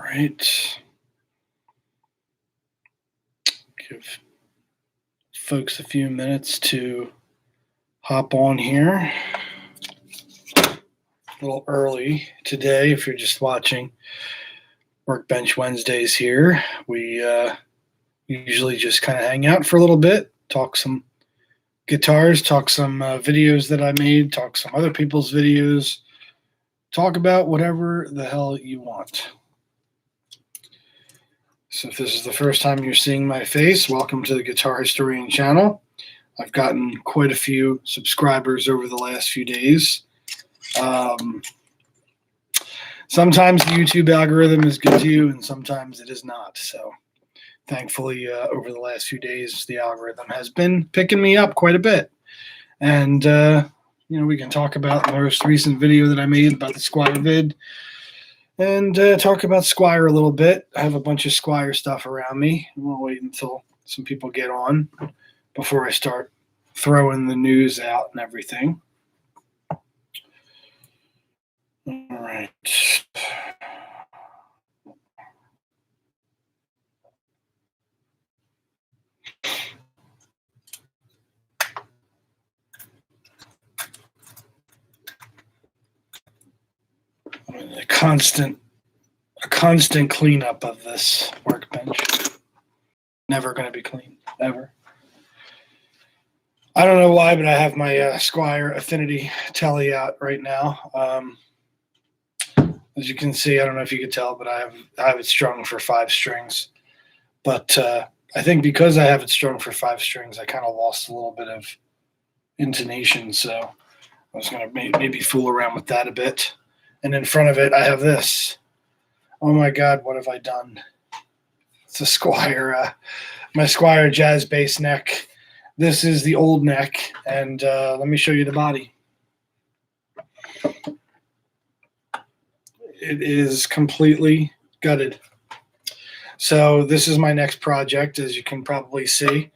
right. Give folks a few minutes to hop on here. A little early today if you're just watching Workbench Wednesdays here. We usually just kind of hang out for a little bit, talk some guitars, talk some videos that I made, talk some other people's videos, talk about whatever the hell you want. So if this is the first time you're seeing my face, welcome to the Guitar Historian channel. I've gotten quite a few subscribers over the last few days. Sometimes the YouTube algorithm is good to you, and sometimes it is not. So thankfully, over the last few days, the algorithm has been picking me up quite a bit. And, we can talk about the most recent video that I made about the Squier vid and talk about Squier a little bit. I have a bunch of Squier stuff around me. We'll wait until some people get on before I start throwing the news out and everything. All right. A constant cleanup of this workbench. Never going to be clean, ever. I don't know why, but I have my Squier Affinity telly out right now. As you can see, I don't know if you could tell, but I have it strung for 5 strings. But I think because I have it strung for 5 strings, I kind of lost a little bit of intonation. So I was going to maybe fool around with that a bit. And in front of it, I have this. Oh my God, what have I done? It's a Squier, my Squier jazz bass neck. This is the old neck, and let me show you the body. It is completely gutted. So this is my next project, as you can probably see.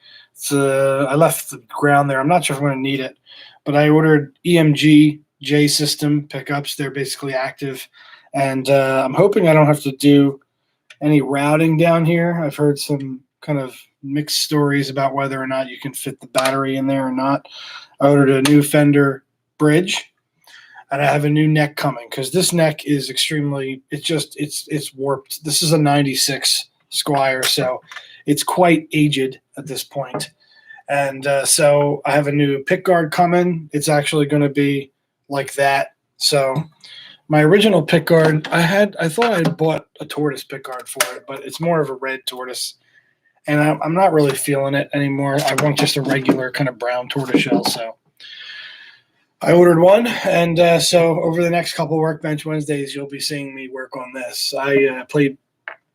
I left the ground there. I'm not sure if I'm going to need it, but I ordered EMG J system pickups. They're basically active, and I'm hoping I don't have to do any routing down here. I've heard some kind of mixed stories about whether or not you can fit the battery in there or not. I ordered a new Fender bridge, and I have a new neck coming because this neck is it's warped. This is a 96 Squier, so it's quite aged at this point. And so I have a new pickguard coming. It's actually going to be like that. So my original pickguard, I thought I had bought a tortoise pickguard for it, but it's more of a red tortoise, and I'm not really feeling it anymore. I want just a regular kind of brown tortoiseshell. So I ordered one, and so over the next couple Workbench Wednesdays, you'll be seeing me work on this. I played,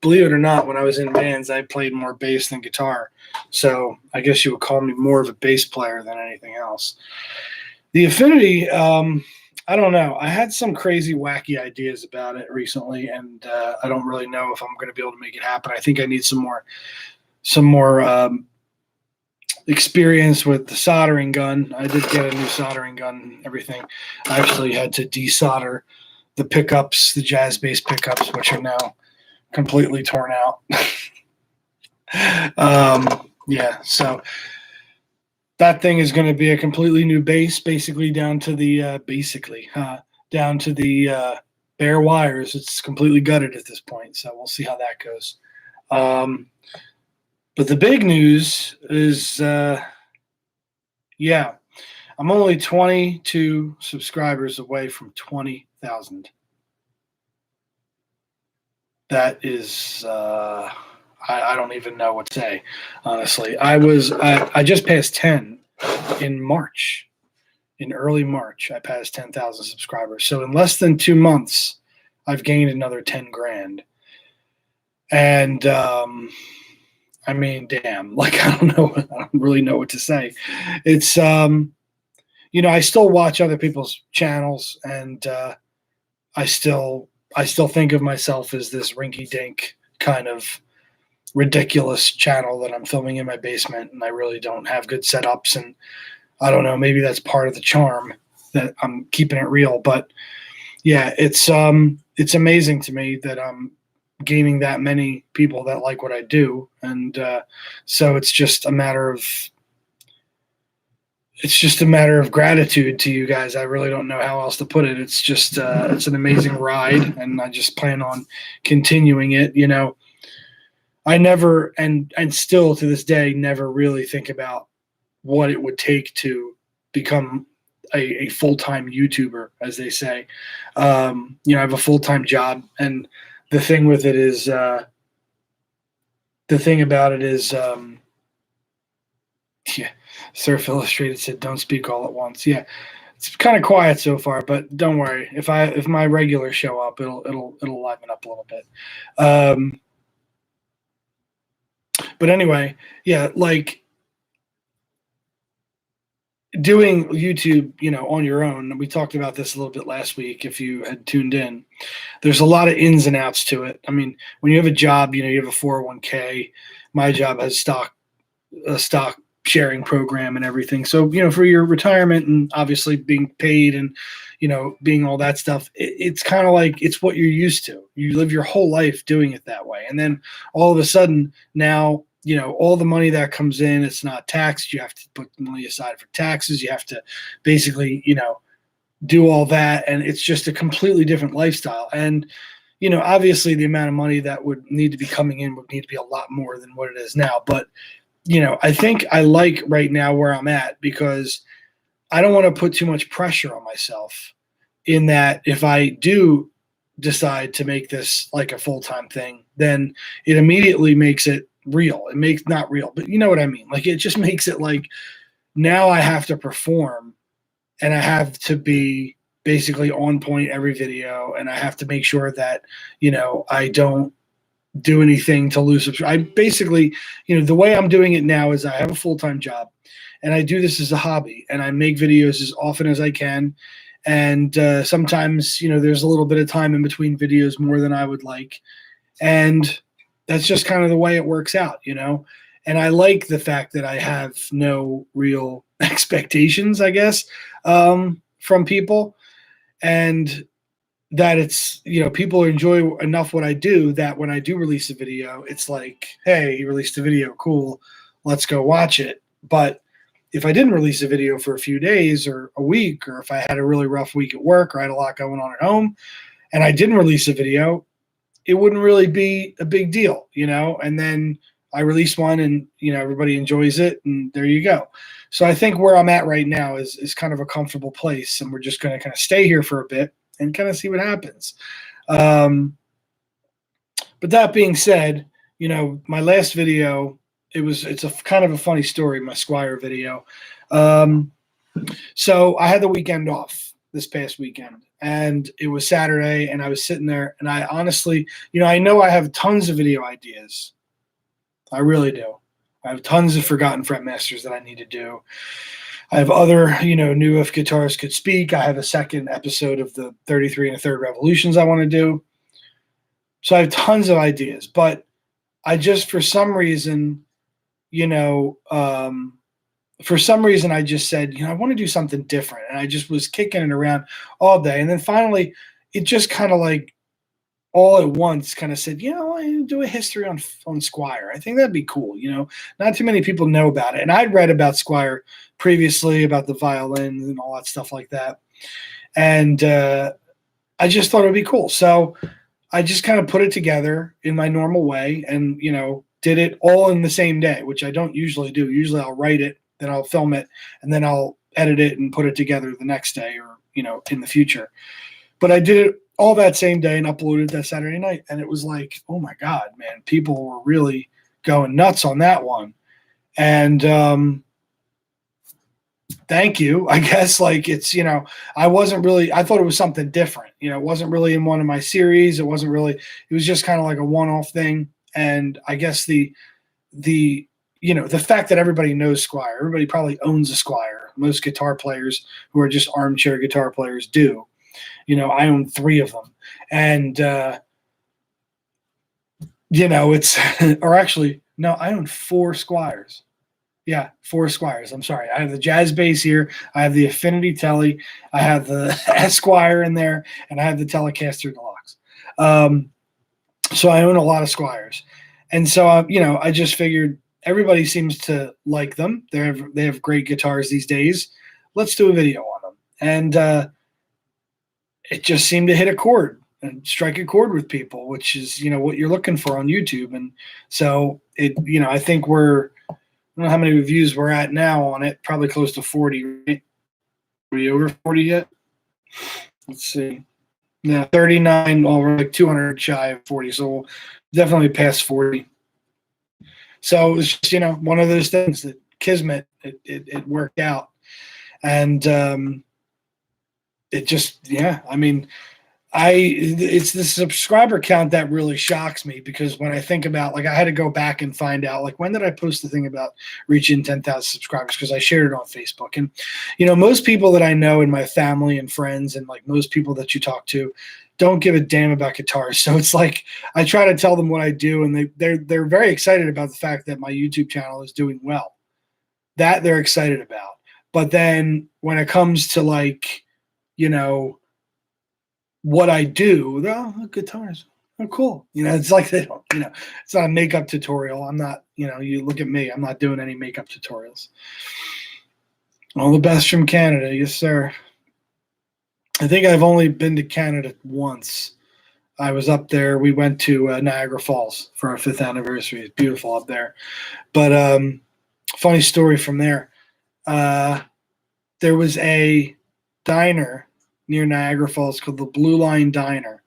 believe it or not, when I was in bands, I played more bass than guitar. So I guess you would call me more of a bass player than anything else. The Affinity, I don't know. I had some crazy, wacky ideas about it recently, and I don't really know if I'm going to be able to make it happen. I think I need some more experience with the soldering gun. I did get a new soldering gun and everything. I actually had to desolder the pickups, the jazz bass pickups, which are now completely torn out. Yeah, so that thing is going to be a completely new bass, basically down to the bare wires. It's completely gutted at this point, so we'll see how that goes. But the big news is, I'm only 22 subscribers away from 20,000. That is, I don't even know what to say, honestly. I just passed 10 in March. In early March, I passed 10,000 subscribers. So in less than 2 months, I've gained another 10 grand. And I mean, damn, like, I don't really know what to say. It's, I still watch other people's channels, and I still think of myself as this rinky-dink kind of ridiculous channel that I'm filming in my basement, and I really don't have good setups, and I don't know, maybe that's part of the charm that I'm keeping it real. But yeah, it's amazing to me that I'm gaining that many people that like what I do. And so it's just a matter of gratitude to you guys. I really don't know how else to put it. It's just it's an amazing ride, and I just plan on continuing it. I never and still to this day never really think about what it would take to become a full-time YouTuber, as they say. I have a full-time job, and the thing with it is the thing about it is yeah, Surf Illustrated said, "Don't speak all at once." Yeah, it's kind of quiet so far, but don't worry. If my regulars show up, it'll liven up a little bit. But anyway, yeah, like doing YouTube, on your own. We talked about this a little bit last week. If you had tuned in, there's a lot of ins and outs to it. I mean, when you have a job, you have a 401k. My job has a stock sharing program and everything. So, for your retirement and obviously being paid and, being all that stuff, it's kind of like it's what you're used to. You live your whole life doing it that way. And then all of a sudden now, all the money that comes in, it's not taxed. You have to put money aside for taxes. You have to basically, do all that. And it's just a completely different lifestyle. And, obviously the amount of money that would need to be coming in would need to be a lot more than what it is now. But I think I like right now where I'm at because I don't want to put too much pressure on myself in that if I do decide to make this like a full-time thing, then it immediately makes it real. It makes not real, but you know what I mean? Like it just makes it like now I have to perform and I have to be basically on point every video and I have to make sure that, I don't do anything to lose subscribers. I basically, the way I'm doing it now is I have a full-time job and I do this as a hobby and I make videos as often as I can. And sometimes, there's a little bit of time in between videos more than I would like. And that's just kind of the way it works out, And I like the fact that I have no real expectations, I guess, from people. And that it's, people enjoy enough what I do that when I do release a video, it's like, hey, you released a video, cool, let's go watch it. But if I didn't release a video for a few days or a week, or if I had a really rough week at work or I had a lot going on at home and I didn't release a video, it wouldn't really be a big deal, and then I release one and, everybody enjoys it and there you go. So I think where I'm at right now is kind of a comfortable place and we're just going to kind of stay here for a bit and kind of see what happens. But that being said, my last video, it's a kind of a funny story, my Squier video. So I had the weekend off this past weekend and it was Saturday and I was sitting there and I honestly, I know I have tons of video ideas. I really do. I have tons of forgotten fretmasters that I need to do. I have other, new If Guitars Could Speak. I have a second episode of the 33 and a third revolutions I want to do. So I have tons of ideas, but I just, for some reason, I just said, I want to do something different. And I just was kicking it around all day. And then finally, it just kind of like all at once kind of said, I do a history on Squier. I think that'd be cool. Not too many people know about it. And I'd read about Squier previously, about the violins and all that stuff like that. And I just thought it would be cool. So I just kind of put it together in my normal way and, did it all in the same day, which I don't usually do. Usually I'll write it, then I'll film it, and then I'll edit it and put it together the next day or, in the future. But I did it all that same day and uploaded that Saturday night. And it was like, oh my God, man, people were really going nuts on that one. And thank you. I guess like it's, I thought it was something different. It wasn't really in one of my series. It was just kind of like a one-off thing. And I guess the fact that everybody knows Squier, everybody probably owns a Squier. Most guitar players who are just armchair guitar players do. I own 3 of them. And, it's, or actually, no, I own 4 Squiers. Yeah, 4 Squiers. I'm sorry. I have the Jazz Bass here. I have the Affinity Telly. I have the Esquire in there. And I have the Telecaster Deluxe. So I own a lot of Squiers, and so I just figured everybody seems to like them. They have great guitars these days. Let's do a video on them, and it just seemed to hit a chord and strike a chord with people, which is what you're looking for on YouTube. And so I think I don't know how many reviews we're at now on it. Probably close to 40. Right? Are we over 40 yet? Let's see. Yeah, 39. Well, we're like 200 shy of 40, so we'll definitely past 40. So it was just one of those things that kismet. It worked out, and it just I mean it's the subscriber count that really shocks me, because when I think about, like, I had to go back and find out, like, when did I post the thing about reaching 10,000 subscribers, because I shared it on Facebook. And most people that I know in my family and friends, and like most people that you talk to, don't give a damn about guitars. So it's like I try to tell them what I do, and they're very excited about the fact that my YouTube channel is doing well. That they're excited about. But then when it comes to, like, what I do, guitars. Oh, cool. It's like they don't, it's not a makeup tutorial. I'm not, you look at me, I'm not doing any makeup tutorials. All the best from Canada. Yes, sir. I think I've only been to Canada once. I was up there. We went to Niagara Falls for our 5th anniversary. It's beautiful up there. But funny story from there. There was a diner near Niagara Falls called the Blue Line Diner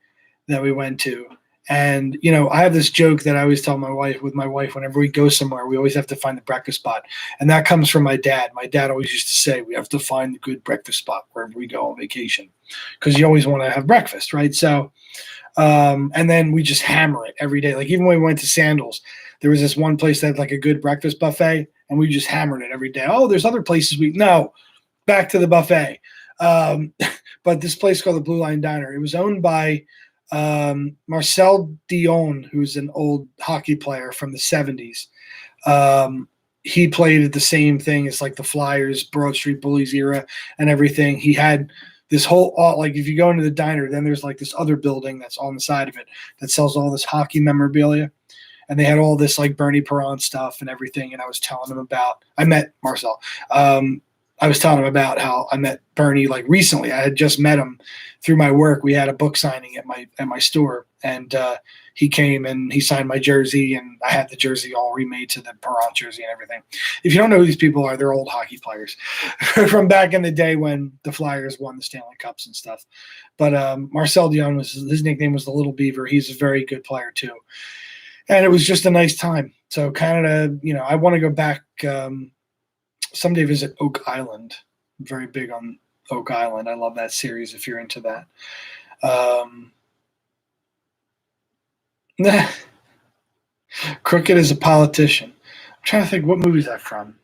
that we went to. And, I have this joke that I always tell my wife, whenever we go somewhere, we always have to find the breakfast spot. And that comes from my dad. My dad always used to say, we have to find the good breakfast spot wherever we go on vacation, because you always want to have breakfast, right? So, and then we just hammer it every day. Like, even when we went to Sandals, there was this one place that had like a good breakfast buffet, and we just hammered it every day. Oh, there's other places back to the buffet. But this place called the Blue Line Diner, it was owned by Marcel Dion, who's an old hockey player from the 70s. He played at the same thing as like the Flyers, Broad Street Bullies era and everything. He had this whole, like, if you go into the diner, then there's like this other building that's on the side of it that sells all this hockey memorabilia. And they had all this like Bernie Perron stuff and everything. And I met Marcel. I was telling him about how I met Bernie like recently. I had just met him through my work. We had a book signing at my store, and he came and he signed my jersey, and I had the jersey all remade to the Perron jersey and everything. If you don't know who these people are, they're old hockey players from back in the day when the Flyers won the Stanley Cups and stuff. But Marcel Dion, his nickname was the Little Beaver. He's a very good player too, and it was just a nice time. So Canada, I want to go back. Someday visit Oak Island. I'm very big on Oak Island. I love that series if you're into that. Crooked is a politician. I'm trying to think, what movie is that from?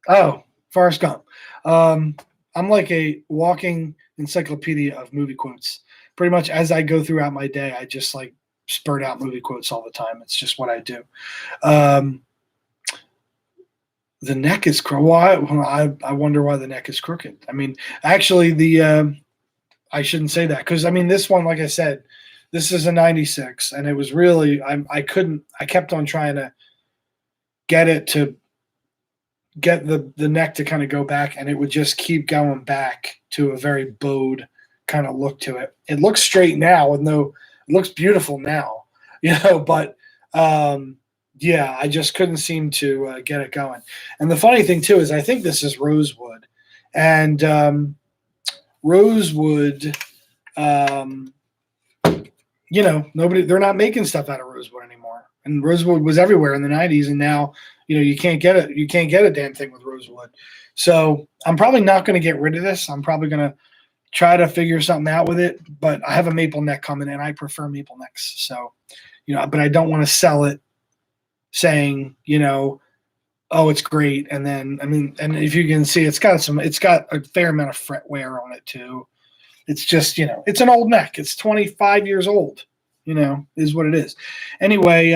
Oh, Forrest Gump. I'm like a walking encyclopedia of movie quotes. Pretty much as I go throughout my day, I just like spurt out movie quotes all the time. It's just what I do. The neck is crooked. Well, I wonder why the neck is crooked. I mean, actually, I shouldn't say that, because I mean, this one, like I said, this is a 96, and it was really I kept on trying to get the neck to kind of go back, and it would just keep going back to a very bowed kind of look to it. It looks straight now it looks beautiful now, but yeah, I just couldn't seem to get it going. And the funny thing too is I think this is rosewood, and rosewood, they're not making stuff out of rosewood anymore. And rosewood was everywhere in the 90s, and now you can't get it. You can't get a damn thing with rosewood. So I'm probably not going to get rid of this. I'm probably going to try to figure something out with it. But I have a maple neck coming, and I prefer maple necks. So but I don't want to sell it saying, oh, it's great. And then, and if you can see, it's got a fair amount of fret wear on it too. It's just, it's an old neck. It's 25 years old, is what it is. Anyway,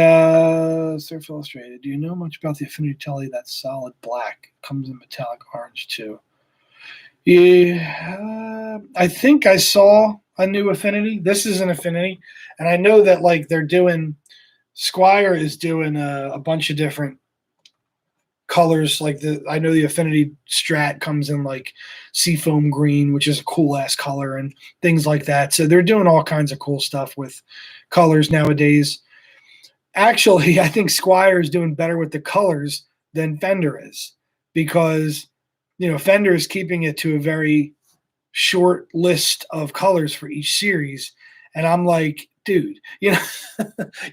Surf Illustrated. Do you know much about the Affinity Telly that's solid black? Comes in metallic orange too. Yeah, I think I saw a new Affinity. This is an Affinity, and I know that like they're doing. Squier is doing a bunch of different colors. Like I know the Affinity Strat comes in like seafoam green, which is a cool ass color, and things like that. So they're doing all kinds of cool stuff with colors nowadays. Actually, I think Squier is doing better with the colors than Fender is, because Fender is keeping it to a very short list of colors for each series, and I'm like, dude,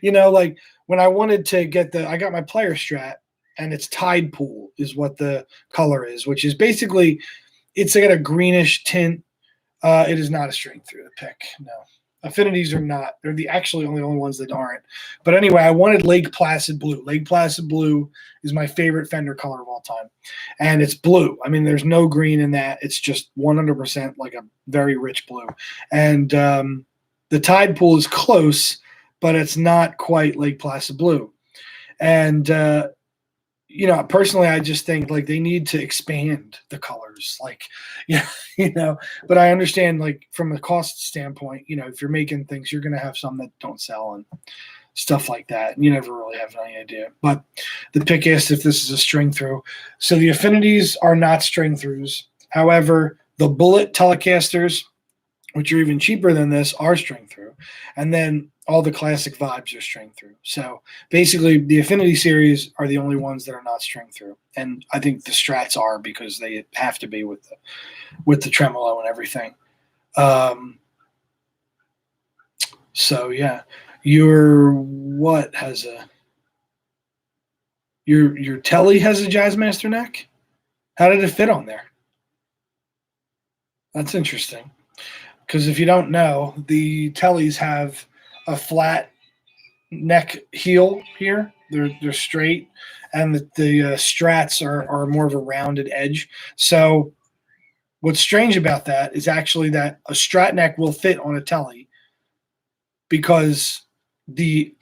like when I wanted to get I got my player Strat, and it's Tide Pool is what the color is, which is basically it's got a greenish tint. It is not a string through the pick. No, Affinities are not. They're the actually only ones that aren't. But anyway, I wanted Lake Placid Blue. Lake Placid Blue is my favorite Fender color of all time, and it's blue. I mean, there's no green in that. It's just 100% like a very rich blue. And the Tide Pool is close, but it's not quite Lake Placid Blue. And personally, I just think like they need to expand the colors, like, but I understand like from a cost standpoint, if you're making things, you're going to have some that don't sell and stuff like that. And you never really have any idea. But the pick asked if this is a string through. So the Affinities are not string throughs. However, the Bullet Telecasters, which are even cheaper than this, are string through. And then all the classic vibes are string through. So basically, the Affinity series are the only ones that are not string through, and I think the Strats are because they have to be with the tremolo and everything. So yeah, your Telly has a Jazzmaster neck. How did it fit on there? That's interesting, because if you don't know, the Tellys have a flat neck heel here. They're straight, and the Strats are more of a rounded edge. So what's strange about that is actually that a Strat neck will fit on a Telly because the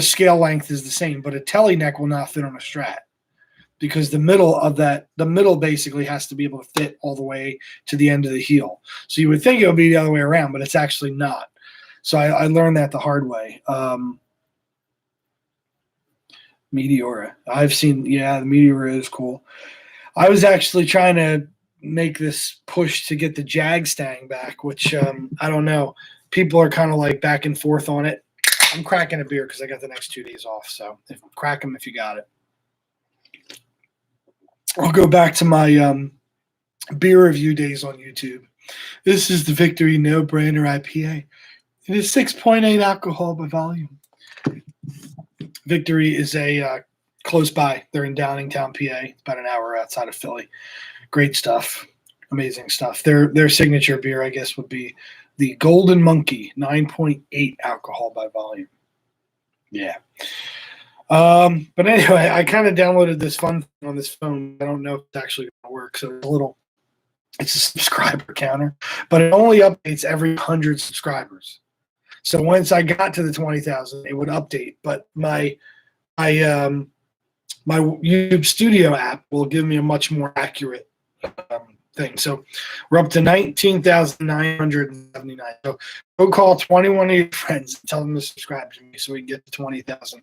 scale length is the same, but a Telly neck will not fit on a Strat because the middle basically has to be able to fit all the way to the end of the heel. So you would think it would be the other way around, but it's actually not. So I learned that the hard way. Meteora. I've seen, the Meteora is cool. I was actually trying to make this push to get the Jag Stang back, which I don't know. People are kind of like back and forth on it. I'm cracking a beer because I got the next 2 days off. So crack them if you got it. I'll go back to my beer review days on YouTube. This is the Victory No Brainer IPA. It is 6.8 alcohol by volume. Victory is a close by. They're in Downingtown, PA. It's about an hour outside of Philly. Great stuff. Amazing stuff. Their signature beer, I guess, would be the Golden Monkey, 9.8 alcohol by volume. Yeah. But anyway, I kind of downloaded this fun thing on this phone. I don't know if it's actually going to work. So it's a subscriber counter, but it only updates every 100 subscribers. So once I got to the 20,000, it would update. But my YouTube Studio app will give me a much more accurate thing. So we're up to 19,979. So go call 21 of your friends and tell them to subscribe to me so we can get to 20,000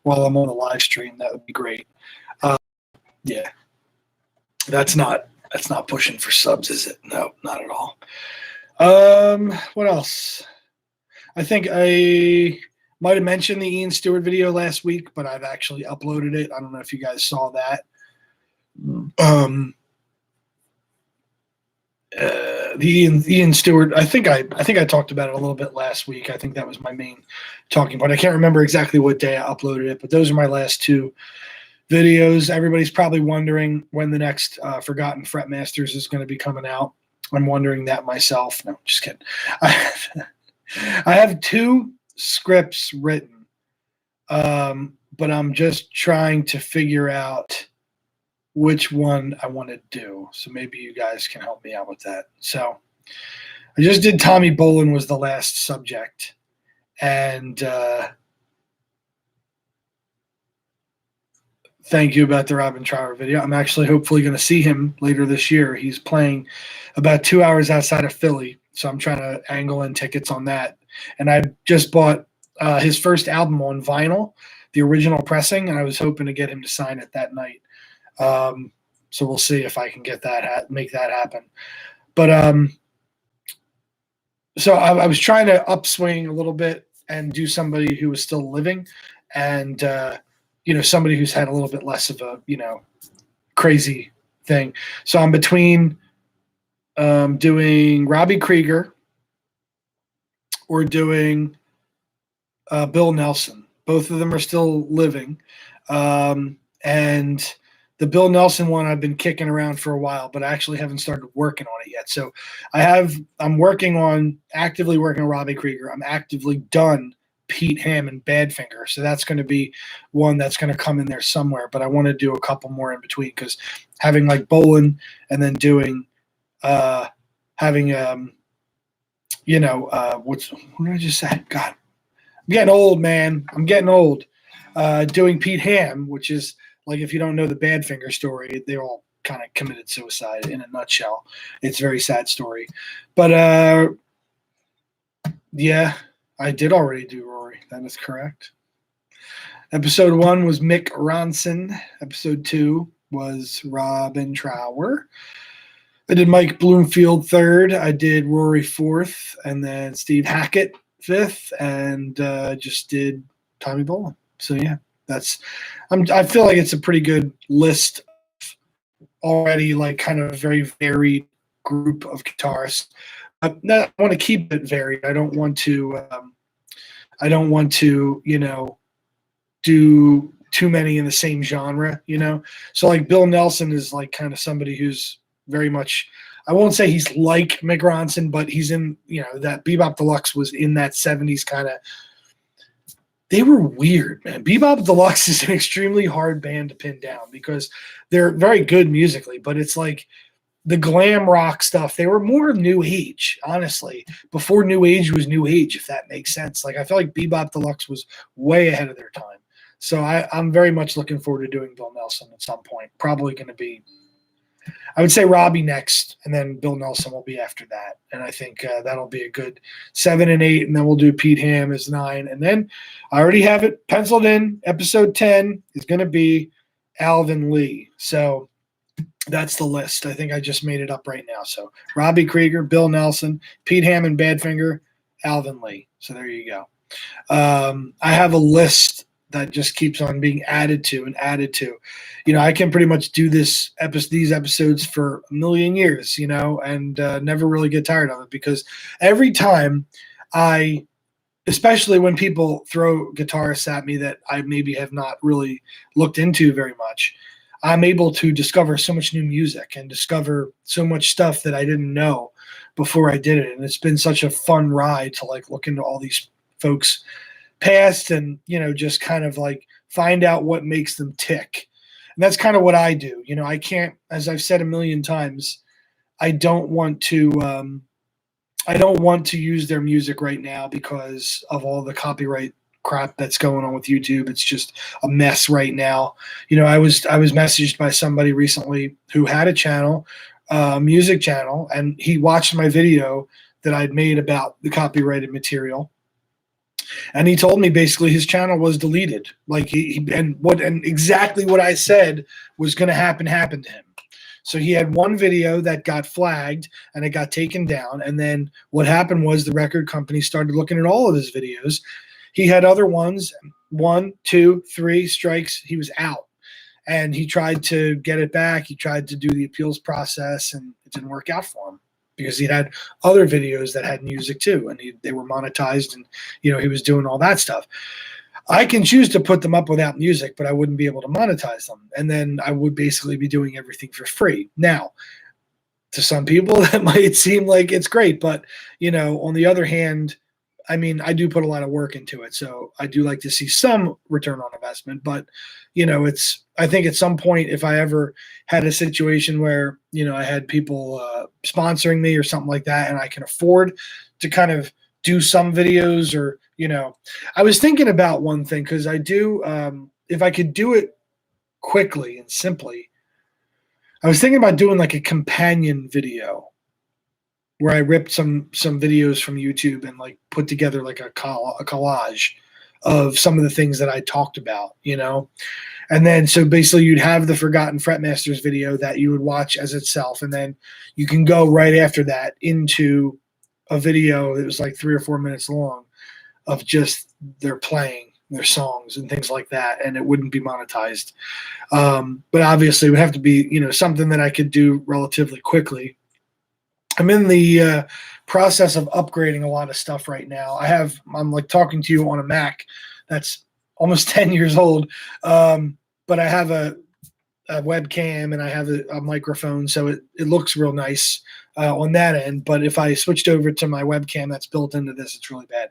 while I'm on the live stream. That would be great. Yeah, that's not pushing for subs, is it? No, not at all. What else? I think I might have mentioned the Ian Stewart video last week, but I've actually uploaded it. I don't know if you guys saw that. The Ian Stewart, I think I talked about it a little bit last week. I think that was my main talking point. I can't remember exactly what day I uploaded it, but those are my last 2 videos. Everybody's probably wondering when the next Forgotten Fretmasters is going to be coming out. I'm wondering that myself. No, just kidding. I have 2 scripts written, but I'm just trying to figure out which one I want to do. So maybe you guys can help me out with that. So I just did Tommy Bolin was the last subject. And thank you about the Robin Trower video. I'm actually hopefully going to see him later this year. He's playing about 2 hours outside of Philly So I'm trying to angle in tickets on that. And I just bought his first album on vinyl, the original pressing, and I was hoping to get him to sign it that night. So we'll see if I can get that, make that happen. But so I was trying to upswing a little bit and do somebody who was still living, and somebody who's had a little bit less of a crazy thing. So I'm between doing Robbie Krieger or doing Bill Nelson. Both of them are still living. And the Bill Nelson one I've been kicking around for a while, but I actually haven't started working on it yet. So I'm actively working on Robbie Krieger. I'm actively done Pete Ham and Badfinger. So that's going to be one that's going to come in there somewhere, but I want to do a couple more in between, because having like Bolin and then doing what did I just say? God, I'm getting old, man. I'm getting old. Doing Pete Ham, which is like, if you don't know the Badfinger story, they all kind of committed suicide in a nutshell. It's a very sad story. But yeah, I did already do Rory. That is correct. Episode 1 was Mick Ronson. Episode 2 was Robin Trower. I did Mike Bloomfield 3rd. I did Rory 4th, and then Steve Hackett 5th, and just did Tommy Bolin. So yeah, I feel like it's a pretty good list already, like kind of a very varied group of guitarists. I want to keep it varied. I don't want to do too many in the same genre, So like Bill Nelson is like kind of somebody who's very much, I won't say he's like Mick Ronson, but he's in, that Bebop Deluxe was in that 70s kind of. They were weird, man. Bebop Deluxe is an extremely hard band to pin down because they're very good musically, but it's like the glam rock stuff. They were more new age, honestly, before new age was new age, if that makes sense. Like, I feel like Bebop Deluxe was way ahead of their time. So I'm very much looking forward to doing Bill Nelson at some point. Probably going to be, I would say Robbie next, and then Bill Nelson will be after that. And I think that'll be a good 7 and 8, and then we'll do Pete Ham as 9. And then I already have it penciled in. Episode 10 is going to be Alvin Lee. So that's the list. I think I just made it up right now. So Robbie Krieger, Bill Nelson, Pete Ham and Badfinger, Alvin Lee. So there you go. I have a list that just keeps on being added to and added to. I can pretty much do these episodes for a million years, and never really get tired of it, because every time especially when people throw guitarists at me that I maybe have not really looked into very much, I'm able to discover so much new music and discover so much stuff that I didn't know before I did it. And it's been such a fun ride to like look into all these folks past and, just kind of like find out what makes them tick. And that's kind of what I do. I can't, as I've said a million times, I don't want to use their music right now because of all the copyright crap that's going on with YouTube. It's just a mess right now. I was messaged by somebody recently who had a channel, music channel, and he watched my video that I'd made about the copyrighted material. And he told me basically his channel was deleted. Like and exactly what I said was going to happen happened to him. So he had one video that got flagged and it got taken down. And then what happened was the record company started looking at all of his videos. He had other ones, 1, 2, 3 strikes. He was out. And he tried to get it back. He tried to do the appeals process, and it didn't work out for him because he had other videos that had music too, and they were monetized, and he was doing all that stuff. I can choose to put them up without music, but I wouldn't be able to monetize them, and then I would basically be doing everything for free. Now, to some people, that might seem like it's great, but on the other hand, I mean, I do put a lot of work into it, so I do like to see some return on investment. But I think at some point, if I ever had a situation where I had people sponsoring me or something like that, and I can afford to kind of do some videos, or I was thinking about one thing, because I do, if I could do it quickly and simply, I was thinking about doing like a companion video, where I ripped some videos from YouTube and like put together like a collage of some of the things that I talked about, And then so basically you'd have the Forgotten Fretmasters video that you would watch as itself, and then you can go right after that into a video that was like 3 or 4 minutes long of just their playing their songs and things like that, and it wouldn't be monetized. But obviously it would have to be, something that I could do relatively quickly. I'm in the process of upgrading a lot of stuff right now. I'm like talking to you on a Mac that's almost 10 years old. But I have a webcam and I have a microphone, so it looks real nice on that end. But if I switched over to my webcam that's built into this, it's really bad.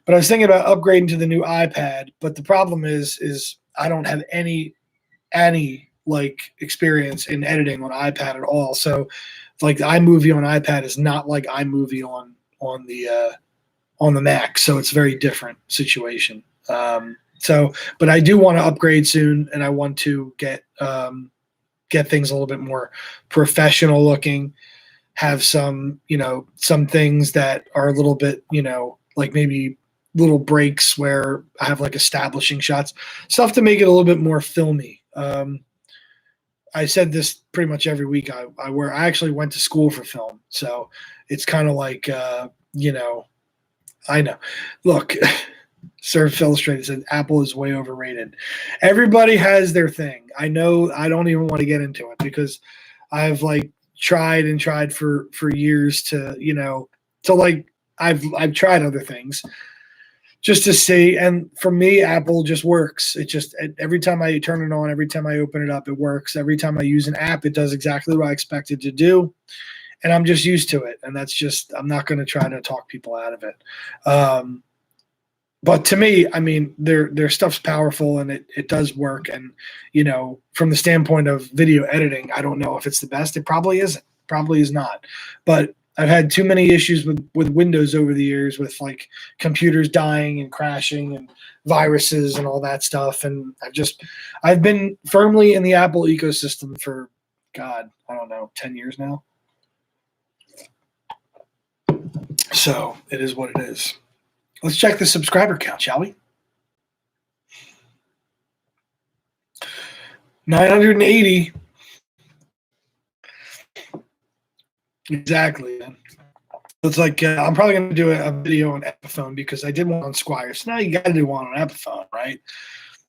But I was thinking about upgrading to the new iPad. But the problem is I don't have any like experience in editing on iPad at all. So like the iMovie on iPad is not like iMovie on the Mac. So it's a very different situation. But I do want to upgrade soon, and I want to get things a little bit more professional looking. Have some things that are a little bit, like maybe little breaks where I have like establishing shots, stuff to make it a little bit more filmy. I said this pretty much every week. I actually went to school for film, so it's kind of like I know. Look. Surf Illustrated said Apple is way overrated. Everybody has their thing. I know. I don't even want to get into it because I've like tried for years to like I've tried other things just to see. And for me, Apple just works. It just every time I turn it on, every time I open it up, it works. Every time I use an app, it does exactly what I expect it to do, and I'm just used to it. And that's just I'm not going to try to talk people out of it. But to me, I mean, their stuff's powerful and it does work. And, from the standpoint of video editing, I don't know if it's the best. It probably isn't. Probably is not. But I've had too many issues with Windows over the years with like computers dying and crashing and viruses and all that stuff. And I've been firmly in the Apple ecosystem for, God, I don't know, 10 years now. So it is what it is. Let's check the subscriber count, shall we? 980. Exactly. It's like I'm probably going to do a video on Epiphone because I did one on Squier. So now you got to do one on Epiphone, right?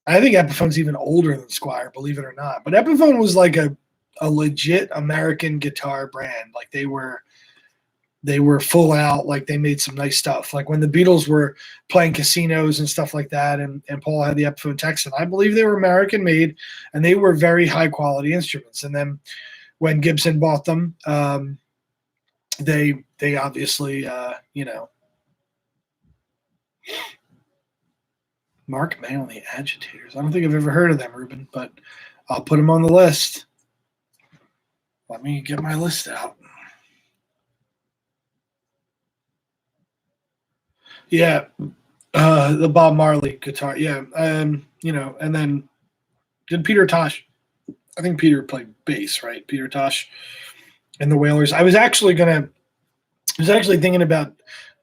I think Epiphone's even older than Squier, believe it or not. But Epiphone was like a legit American guitar brand. Like they were full out, like they made some nice stuff. Like when the Beatles were playing casinos and stuff like that, and Paul had the Epiphone Texan, I believe they were American made, and they were very high quality instruments. And then when Gibson bought them, they obviously, Mark May on the Agitators. I don't think I've ever heard of them, Ruben, but I'll put them on the list. Let me get my list out. Yeah, the Bob Marley guitar. Yeah, and then did Peter Tosh? I think Peter played bass, right? Peter Tosh and the Wailers. I was actually thinking about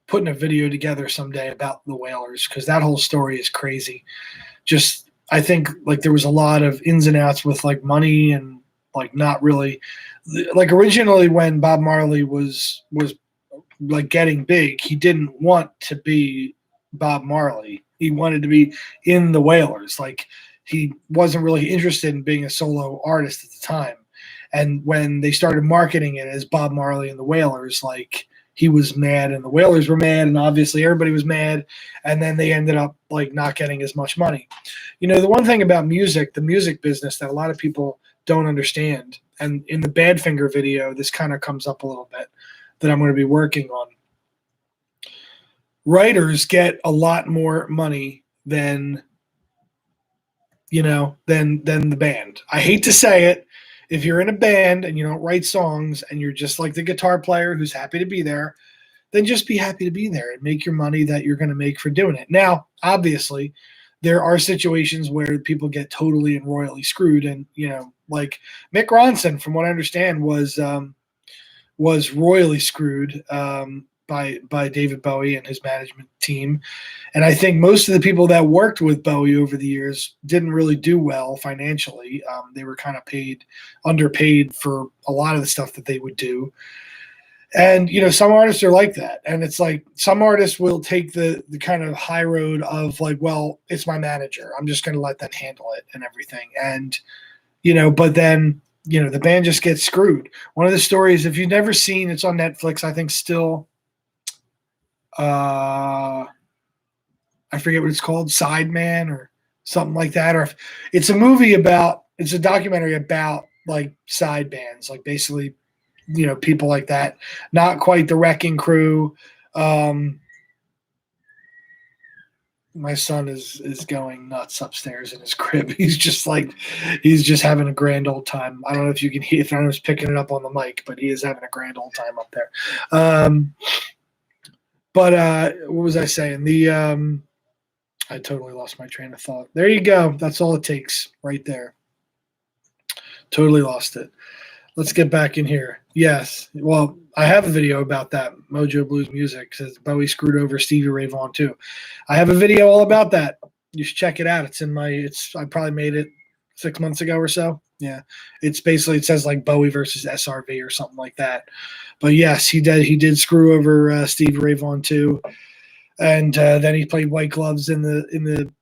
putting a video together someday about the Wailers because that whole story is crazy. Just I think like there was a lot of ins and outs with like money and like not really like originally when Bob Marley was like getting big, he didn't want to be Bob Marley. He wanted to be in the Wailers. Like he wasn't really interested in being a solo artist at the time. And when they started marketing it as Bob Marley and the Wailers, like he was mad and the Wailers were mad and obviously everybody was mad. And then they ended up like not getting as much money. The one thing about music, the music business that a lot of people don't understand, and in the Badfinger video, this kind of comes up a little bit, that I'm going to be working on. Writers get a lot more money than the band. I hate to say it. If you're in a band and you don't write songs and you're just like the guitar player who's happy to be there, then just be happy to be there and make your money that you're going to make for doing it. Now, obviously, there are situations where people get totally and royally screwed. And, like Mick Ronson, from what I understand, was was royally screwed by David Bowie and his management team. And I think most of the people that worked with Bowie over the years didn't really do well financially. They were kind of underpaid for a lot of the stuff that they would do. And some artists are like that, and it's like some artists will take the kind of high road of like, well, it's my manager, I'm just going to let them handle it and everything. And but then the band just gets screwed. One of the stories, if you've never seen, it's on Netflix, I think still. I forget what it's called, Sideman or something like that. Or it's a documentary about like side bands, like basically, people like that, not quite the Wrecking Crew. My son is going nuts upstairs in his crib. He's just having a grand old time. I don't know if you can hear, if I was picking it up on the mic, but he is having a grand old time up there. But what was I saying? I totally lost my train of thought. There you go. That's all it takes right there. Totally lost it. Let's get back in here. Yes. Well, I have a video about that. Mojo Blues Music says Bowie screwed over Stevie Ray Vaughan too. I have a video all about that. You should check it out. I probably made it 6 months ago or so. Yeah. It's basically, it says like Bowie versus SRV or something like that. But yes, he did screw over Stevie Ray Vaughan too. And then he played White Gloves in the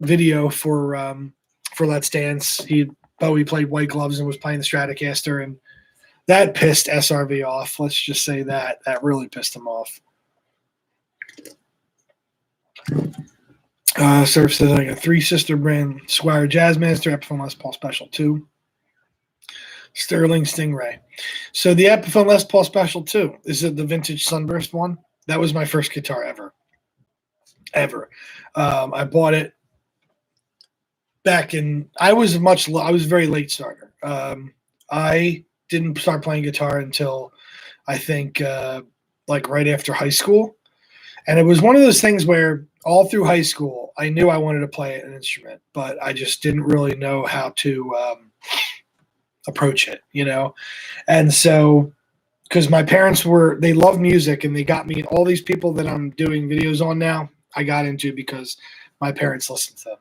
video for Let's Dance. Bowie played White Gloves and was playing the Stratocaster, and that pissed SRV off. Let's just say that really pissed him off. Surf says I got 3 sister brand Squier Jazzmaster, Epiphone Les Paul Special 2, Sterling Stingray. So the Epiphone Les Paul Special 2, is it the vintage Sunburst one? That was my first guitar ever. I bought it back in, I was a very late starter. I didn't start playing guitar until I think like right after high school. And it was one of those things where all through high school, I knew I wanted to play an instrument, but I just didn't really know how to approach it, And so, because my parents they love music, and they got me all these people that I'm doing videos on now, I got into because my parents listened to them.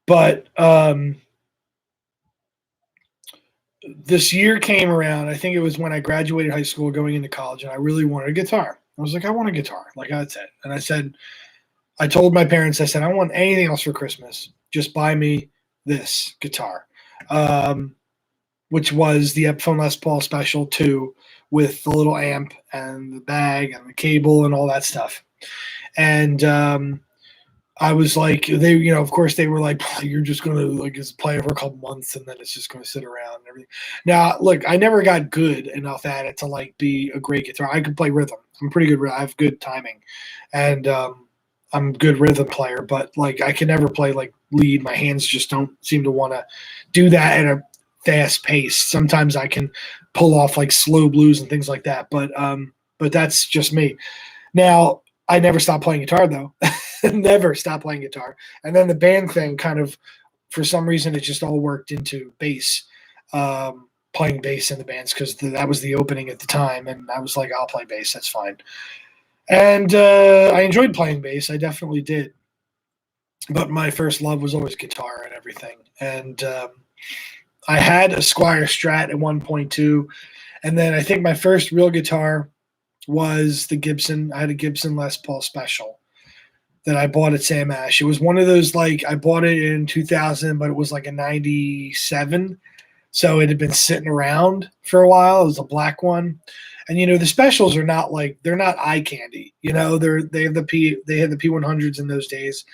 But this year came around, I think it was when I graduated high school going into college, and I really wanted a guitar. I was like, I want a guitar. Like that's it. And I told my parents, I said, I don't want anything else for Christmas. Just buy me this guitar, which was the Epiphone Les Paul Special 2 with the little amp and the bag and the cable and all that stuff. And I was like, of course they were like, you're just going to like just play it for a couple months and then it's just going to sit around and everything. Now, look, I never got good enough at it to like be a great guitar. I could play rhythm. I'm pretty good. I have good timing, and I'm a good rhythm player, but like I can never play like lead. My hands just don't seem to want to do that at a fast pace. Sometimes I can pull off like slow blues and things like that, but that's just me. Now, I never stopped playing guitar though. Never stopped playing guitar. And then the band thing kind of, for some reason, it just all worked into bass, playing bass in the bands, because that was the opening at the time. And I was like, I'll play bass. That's fine. And I enjoyed playing bass. I definitely did. But my first love was always guitar and everything. And I had a Squier Strat at one point too. And then I think my first real guitar was the Gibson. I had a Gibson Les Paul Special that I bought at Sam Ash. It was one of those, like, I bought it in 2000, but it was like a 97. So it had been sitting around for a while. It was a black one. And, the specials are not like, they're not eye candy. They have the P100s in those days,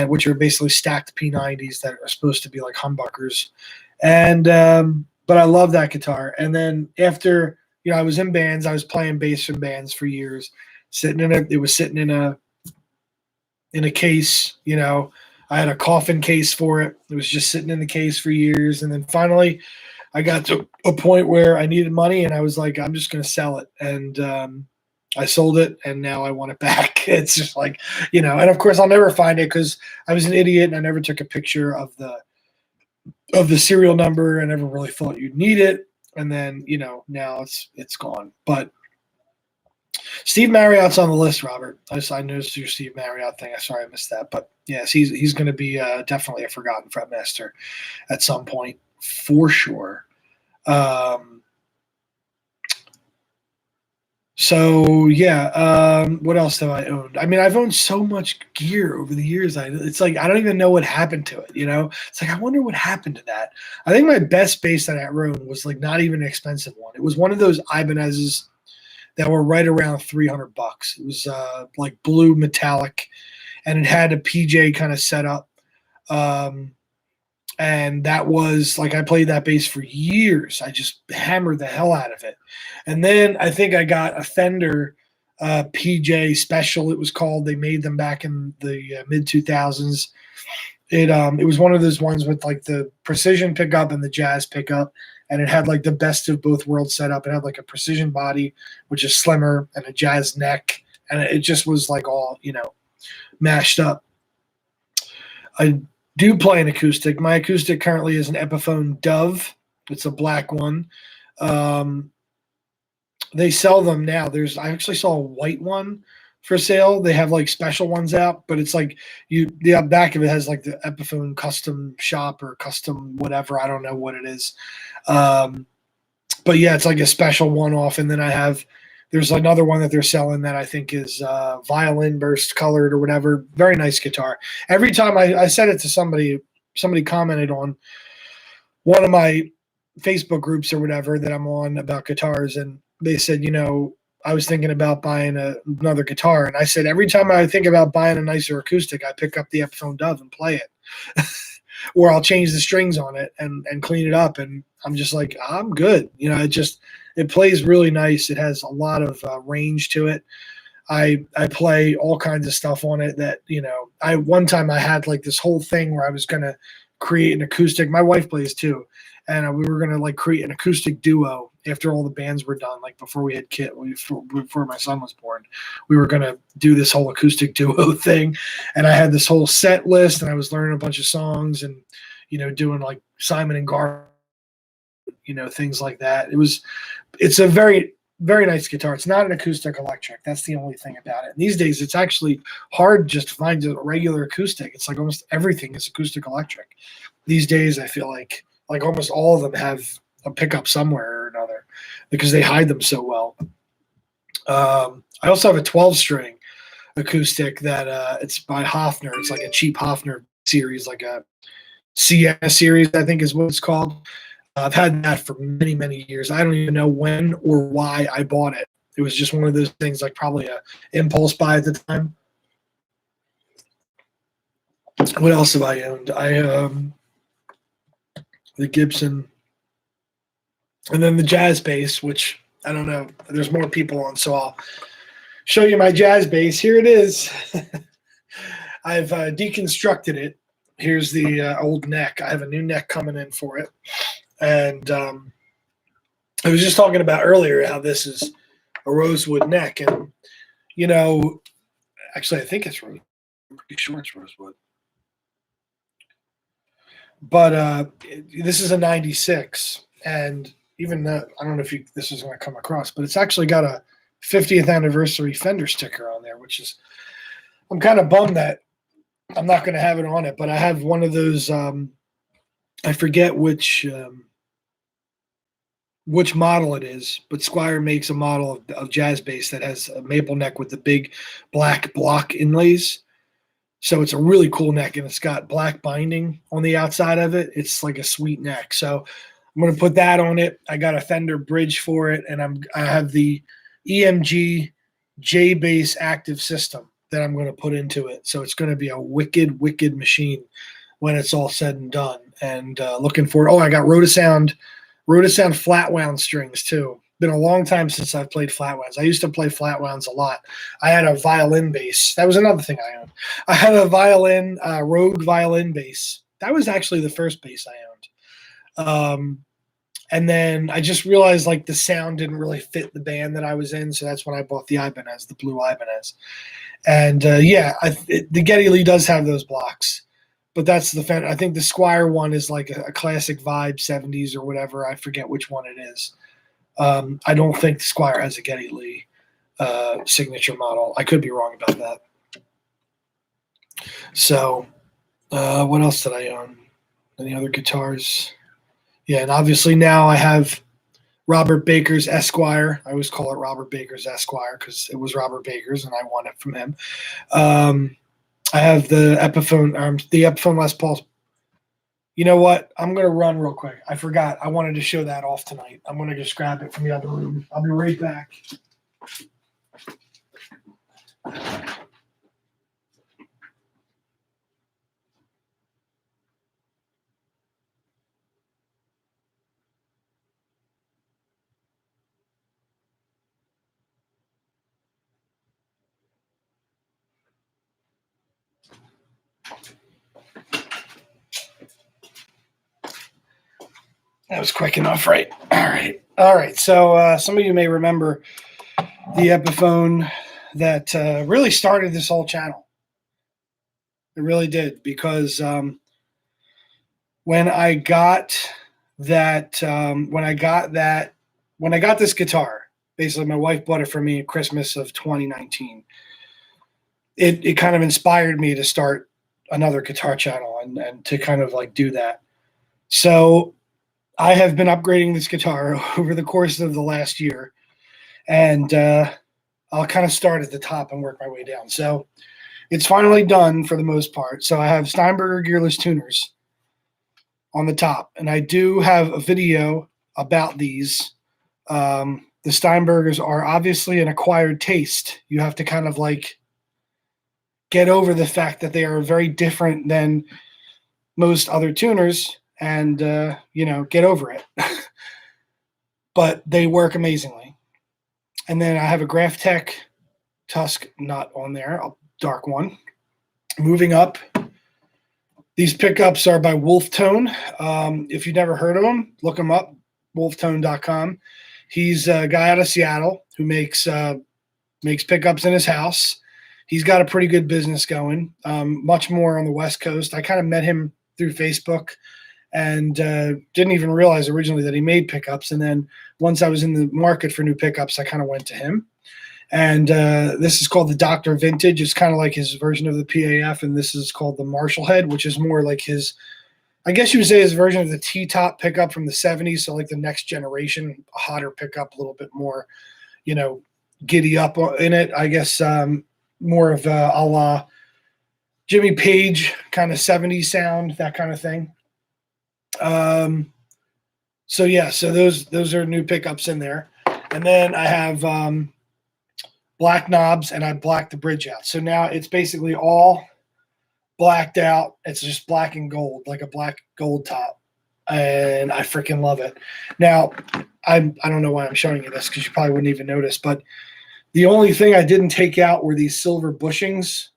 which are basically stacked P90s that are supposed to be like humbuckers. And, but I love that guitar. And then after, I was in bands, I was playing bass in bands for years, it was sitting in a case, I had a coffin case for it. It was just sitting in the case for years. And then finally I got to a point where I needed money and I was like, I'm just going to sell it. And I sold it and now I want it back. It's just like, and of course I'll never find it because I was an idiot and I never took a picture of of the serial number. I never really thought you'd need it. And then, now it's gone. But Steve Marriott's on the list, Robert. I noticed your Steve Marriott thing. I'm sorry I missed that. But yes, he's going to be definitely a forgotten fretmaster at some point, for sure. What else have I owned? I mean, I've owned so much gear over the years. It's like I don't even know what happened to it. It's like I wonder what happened to that. I think my best bass that I owned was like not even an expensive one. It was one of those Ibanez's that were right around $300. It was like blue metallic, and it had a PJ kind of setup. And that was like I played that bass for years. I just hammered the hell out of it. And then I think I got a Fender PJ Special, it was called. They made them back in the mid 2000s. It was one of those ones with like the precision pickup and the jazz pickup, and it had like the best of both worlds set up. It had like a precision body, which is slimmer, and a jazz neck, and it just was like all mashed up. I do play an acoustic. My acoustic currently is an Epiphone Dove. It's a black one. They sell them now. I actually saw a white one for sale. They have like special ones out, but it's like the back of it has like the Epiphone custom shop or custom whatever. I don't know what it is. But yeah, it's like a special one-off. And then there's another one that they're selling that I think is violin burst colored or whatever. Very nice guitar. Every time I said it to somebody commented on one of my Facebook groups or whatever that I'm on about guitars, and they said, I was thinking about buying another guitar. And I said, every time I think about buying a nicer acoustic, I pick up the Epiphone Dove and play it. Or I'll change the strings on it and clean it up. And I'm just like, I'm good. It plays really nice. It has a lot of range to it. I play all kinds of stuff on it that, one time I had like this whole thing where I was going to create an acoustic. My wife plays too. And we were going to like create an acoustic duo after all the bands were done, like before we had before my son was born. We were going to do this whole acoustic duo thing. And I had this whole set list, and I was learning a bunch of songs and, doing like Simon and Garfunkel, things like that. It's a very, very nice guitar. It's not an acoustic electric. That's the only thing about it. And these days, it's actually hard just to find a regular acoustic. It's like almost everything is acoustic electric. These days, I feel like almost all of them have a pickup somewhere or another because they hide them so well. I also have a 12-string acoustic that it's by Hofner. It's like a cheap Hofner series, like a Sienna series, I think is what it's called. I've had that for many, many years. I don't even know when or why I bought it. It was just one of those things, like probably a impulse buy at the time. What else have I owned? The Gibson, and then the jazz bass, which I don't know. There's more people on, so I'll show you my jazz bass. Here it is. I've deconstructed it. Here's the old neck. I have a new neck coming in for it. And I was just talking about earlier how this is a rosewood neck. And, actually, I think it's rosewood. I'm pretty sure it's rosewood. But this is a 96, and even I don't know if this is going to come across, but it's actually got a 50th anniversary Fender sticker on there, which is, I'm kind of bummed that I'm not going to have it on it, but I have one of those, I forget which model it is, but Squier makes a model of jazz bass that has a maple neck with the big black block inlays. So it's a really cool neck, and it's got black binding on the outside of it. It's like a sweet neck. So I'm going to put that on it. I got a Fender bridge for it, and I have the EMG J bass active system that I'm going to put into it. So it's going to be a wicked, wicked machine when it's all said and done. And looking for, I got Rotosound flat wound strings too. Been a long time since I've played flat wounds. I used to play flat wounds a lot. I had a violin bass. That was another thing I owned. I had a Rogue violin bass. That was actually the first bass I owned. And then I just realized like the sound didn't really fit the band that I was in, so that's when I bought the Ibanez, the blue Ibanez. And the Geddy Lee does have those blocks, but that's the I think the Squier one is like a classic vibe 70s or whatever. I forget which one it is. I don't think the Squier has a Geddy Lee signature model. I could be wrong about that. So, what else did I own? Any other guitars? Yeah, and obviously now I have Robert Baker's Esquire. I always call it Robert Baker's Esquire because it was Robert Baker's and I won it from him. I have the Epiphone Les Paul. You know what? I'm going to run real quick. I forgot. I wanted to show that off tonight. I'm going to just grab it from the other room. I'll be right back. That was quick enough, right? All right. So some of you may remember the Epiphone that really started this whole channel. It really did, because when I got this guitar, basically my wife bought it for me at Christmas of 2019. It kind of inspired me to start another guitar channel and to kind of like do that. So I have been upgrading this guitar over the course of the last year, and I'll kind of start at the top and work my way down. So it's finally done for the most part. So I have Steinberger gearless tuners on the top, and I do have a video about these. The Steinbergers are obviously an acquired taste. You have to kind of like get over the fact that they are very different than most other tuners, and get over it. But they work amazingly. And then I have a Graph Tech Tusk nut on there, a dark one. Moving up, these pickups are by Wolftone. If you've never heard of them, look them up, wolftone.com. He's a guy out of Seattle who makes pickups in his house. He's got a pretty good business going, much more on the West Coast. I kind of met him through Facebook and didn't even realize originally that he made pickups. And then once I was in the market for new pickups, I kind of went to him. And this is called the Dr. Vintage. It's kind of like his version of the PAF, and this is called the Marshall Head, which is more like his, I guess you would say, his version of the T-top pickup from the 70s, so like the next generation, a hotter pickup, a little bit more, giddy up in it. I guess more of a la Jimmy Page kind of 70s sound, that kind of thing. So those are new pickups in there. And then I have black knobs, and I blacked the bridge out. So now it's basically all blacked out. It's just black and gold, like a black gold top. And I freaking love it. Now, I don't know why I'm showing you this, because you probably wouldn't even notice, but the only thing I didn't take out were these silver bushings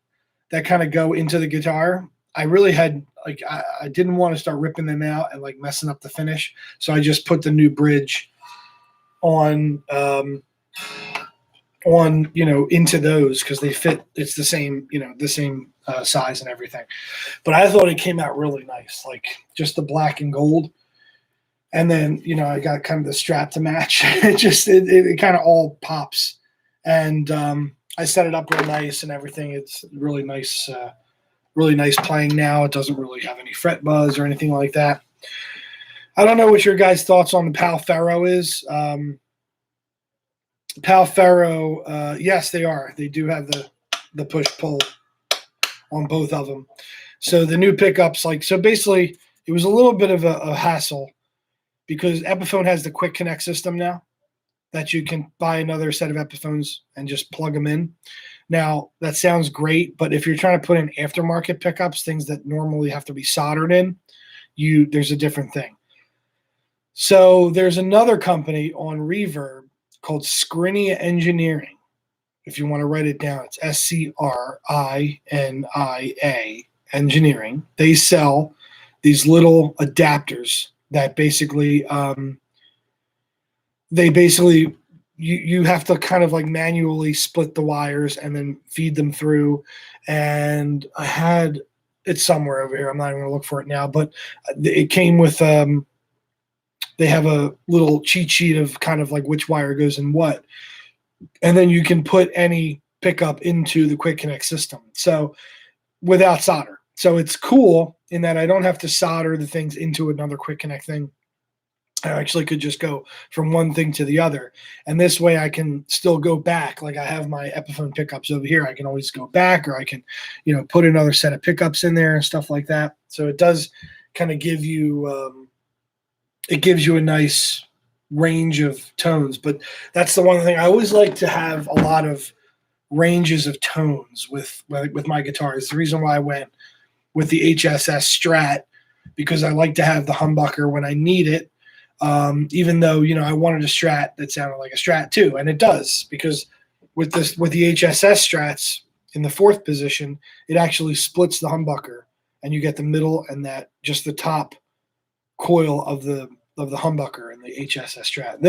that kind of go into the guitar. I really had, I didn't want to start ripping them out and like messing up the finish. So I just put the new bridge on into those, because they fit. It's the same, size and everything. But I thought it came out really nice, like just the black and gold. And then, I got kind of the strap to match. it kind of all pops. And I set it up real nice and everything. It's really nice playing now. It doesn't really have any fret buzz or anything like that. I don't know what your guys' thoughts on the Pal Ferro is. Pal Ferro, yes, they are. They do have the push-pull on both of them. So the new pickups, so basically it was a little bit of a hassle, because Epiphone has the quick connect system now that you can buy another set of Epiphones and just plug them in. Now, that sounds great, but if you're trying to put in aftermarket pickups, things that normally have to be soldered in, there's a different thing. So there's another company on Reverb called Squier Engineering. If you want to write it down, it's SCRINIA Engineering. They sell these little adapters that basically, you have to kind of like manually split the wires and then feed them through. And I had it's somewhere over here. I'm not even going to look for it now, but it came with. They have a little cheat sheet of kind of like which wire goes in what, and then you can put any pickup into the Quick Connect system. So without solder. So it's cool in that I don't have to solder the things into another Quick Connect thing. I actually could just go from one thing to the other. And this way I can still go back. Like I have my Epiphone pickups over here. I can always go back, or I can, put another set of pickups in there and stuff like that. So it does kind of give you, it gives you a nice range of tones. But that's the one thing I always like to have a lot of ranges of tones with my guitar. Is the reason why I went with the HSS Strat, because I like to have the humbucker when I need it. Even though, I wanted a Strat that sounded like a Strat too. And it does, because with the HSS Strats in the fourth position, it actually splits the humbucker and you get the middle and that just the top coil of the humbucker and the HSS Strat.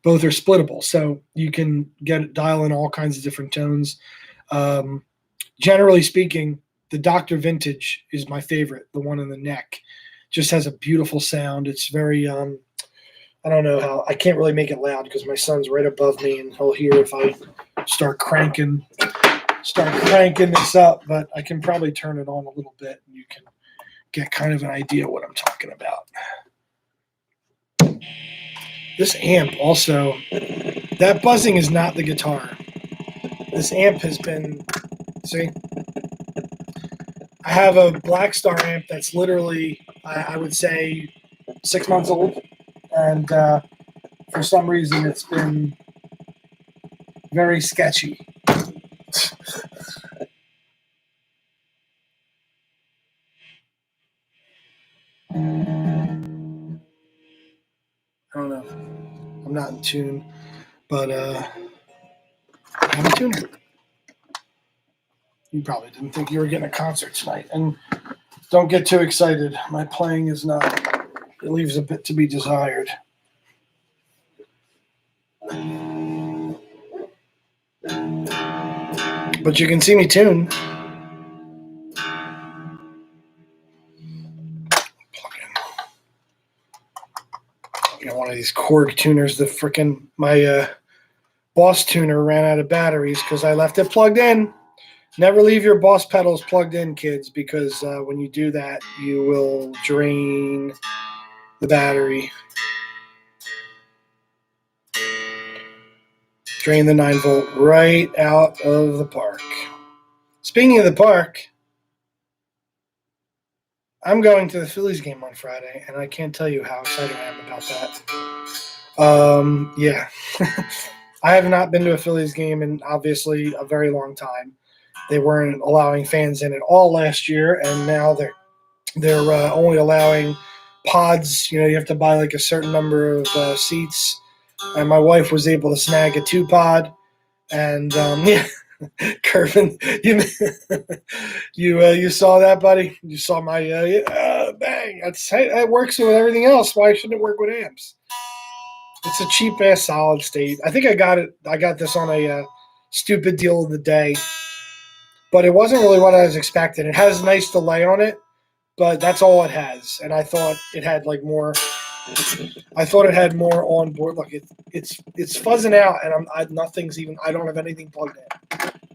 Both are splittable. So you can dial in all kinds of different tones. Generally speaking, the Dr. Vintage is my favorite. The one in the neck just has a beautiful sound. It's very, I don't know how, I can't really make it loud because my son's right above me and he'll hear if I start cranking this up, but I can probably turn it on a little bit and you can get kind of an idea what I'm talking about. This amp also, that buzzing is not the guitar. This amp has been, see, I have a Black Star amp that's literally, I would say, 6 months old. And for some reason, it's been very sketchy. I don't know. I'm not in tune, but I have a tuner. You probably didn't think you were getting a concert tonight. And don't get too excited. My playing is not, it leaves a bit to be desired. But you can see me tune. One of these Korg tuners, my Boss tuner ran out of batteries because I left it plugged in. Never leave your Boss pedals plugged in, kids, because when you do that, you will drain the battery. Drain the 9-volt right out of the park. Speaking of the park, I'm going to the Phillies game on Friday, and I can't tell you how excited I am about that. Yeah. I have not been to a Phillies game in obviously a very long time. They weren't allowing fans in at all last year, and now they're only allowing pods. You have to buy like a certain number of seats. And my wife was able to snag a 2-pod, and yeah. Curvin, you saw that, buddy? You saw my bang? That works with everything else. Why shouldn't it work with amps? It's a cheap ass solid state. I think I got it. I got this on a stupid deal of the day, but it wasn't really what I was expecting. It has a nice delay on it, but that's all it has. And I thought it had like more. I thought it had more on board. Look, it's fuzzing out, and nothing's even. I don't have anything plugged in,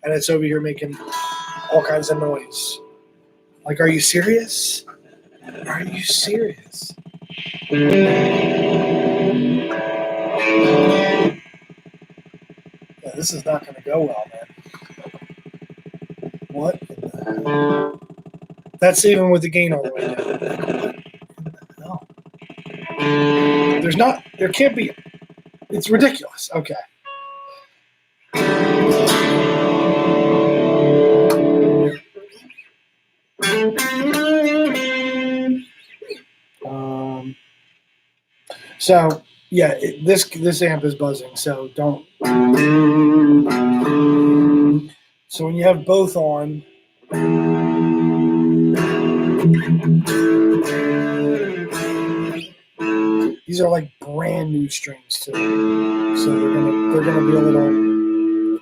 and it's over here making all kinds of noise. Like, are you serious? Are you serious? Yeah, this is not going to go well, man. What? That's even with the gain all the way down. No. There can't be. It's ridiculous. Okay. So yeah, this amp is buzzing. So don't. So when you have both on. These are like brand new strings too, so they're gonna be a little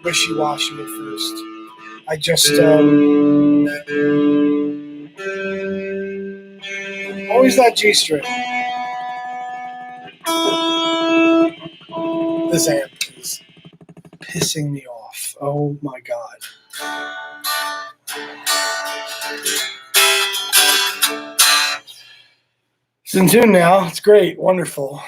wishy-washy at first. I just always that G string. This amp is pissing me off. Oh my God. It's in tune now. It's great. Wonderful.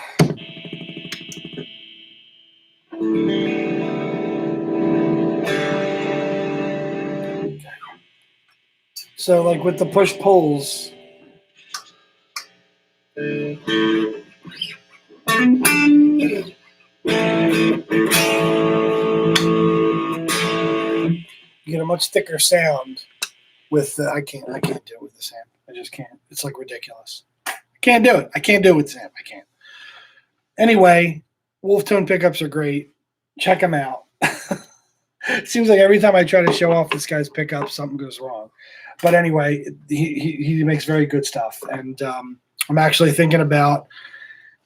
So like with the push pulls, you get a much thicker sound with the, I can't do it with this amp. I just can't. It's like ridiculous. I can't do it. I can't do it with this amp. I can't. Anyway, Wolf Tone pickups are great. Check them out. It seems like every time I try to show off this guy's pickup, something goes wrong. But anyway, he makes very good stuff. And I'm actually thinking about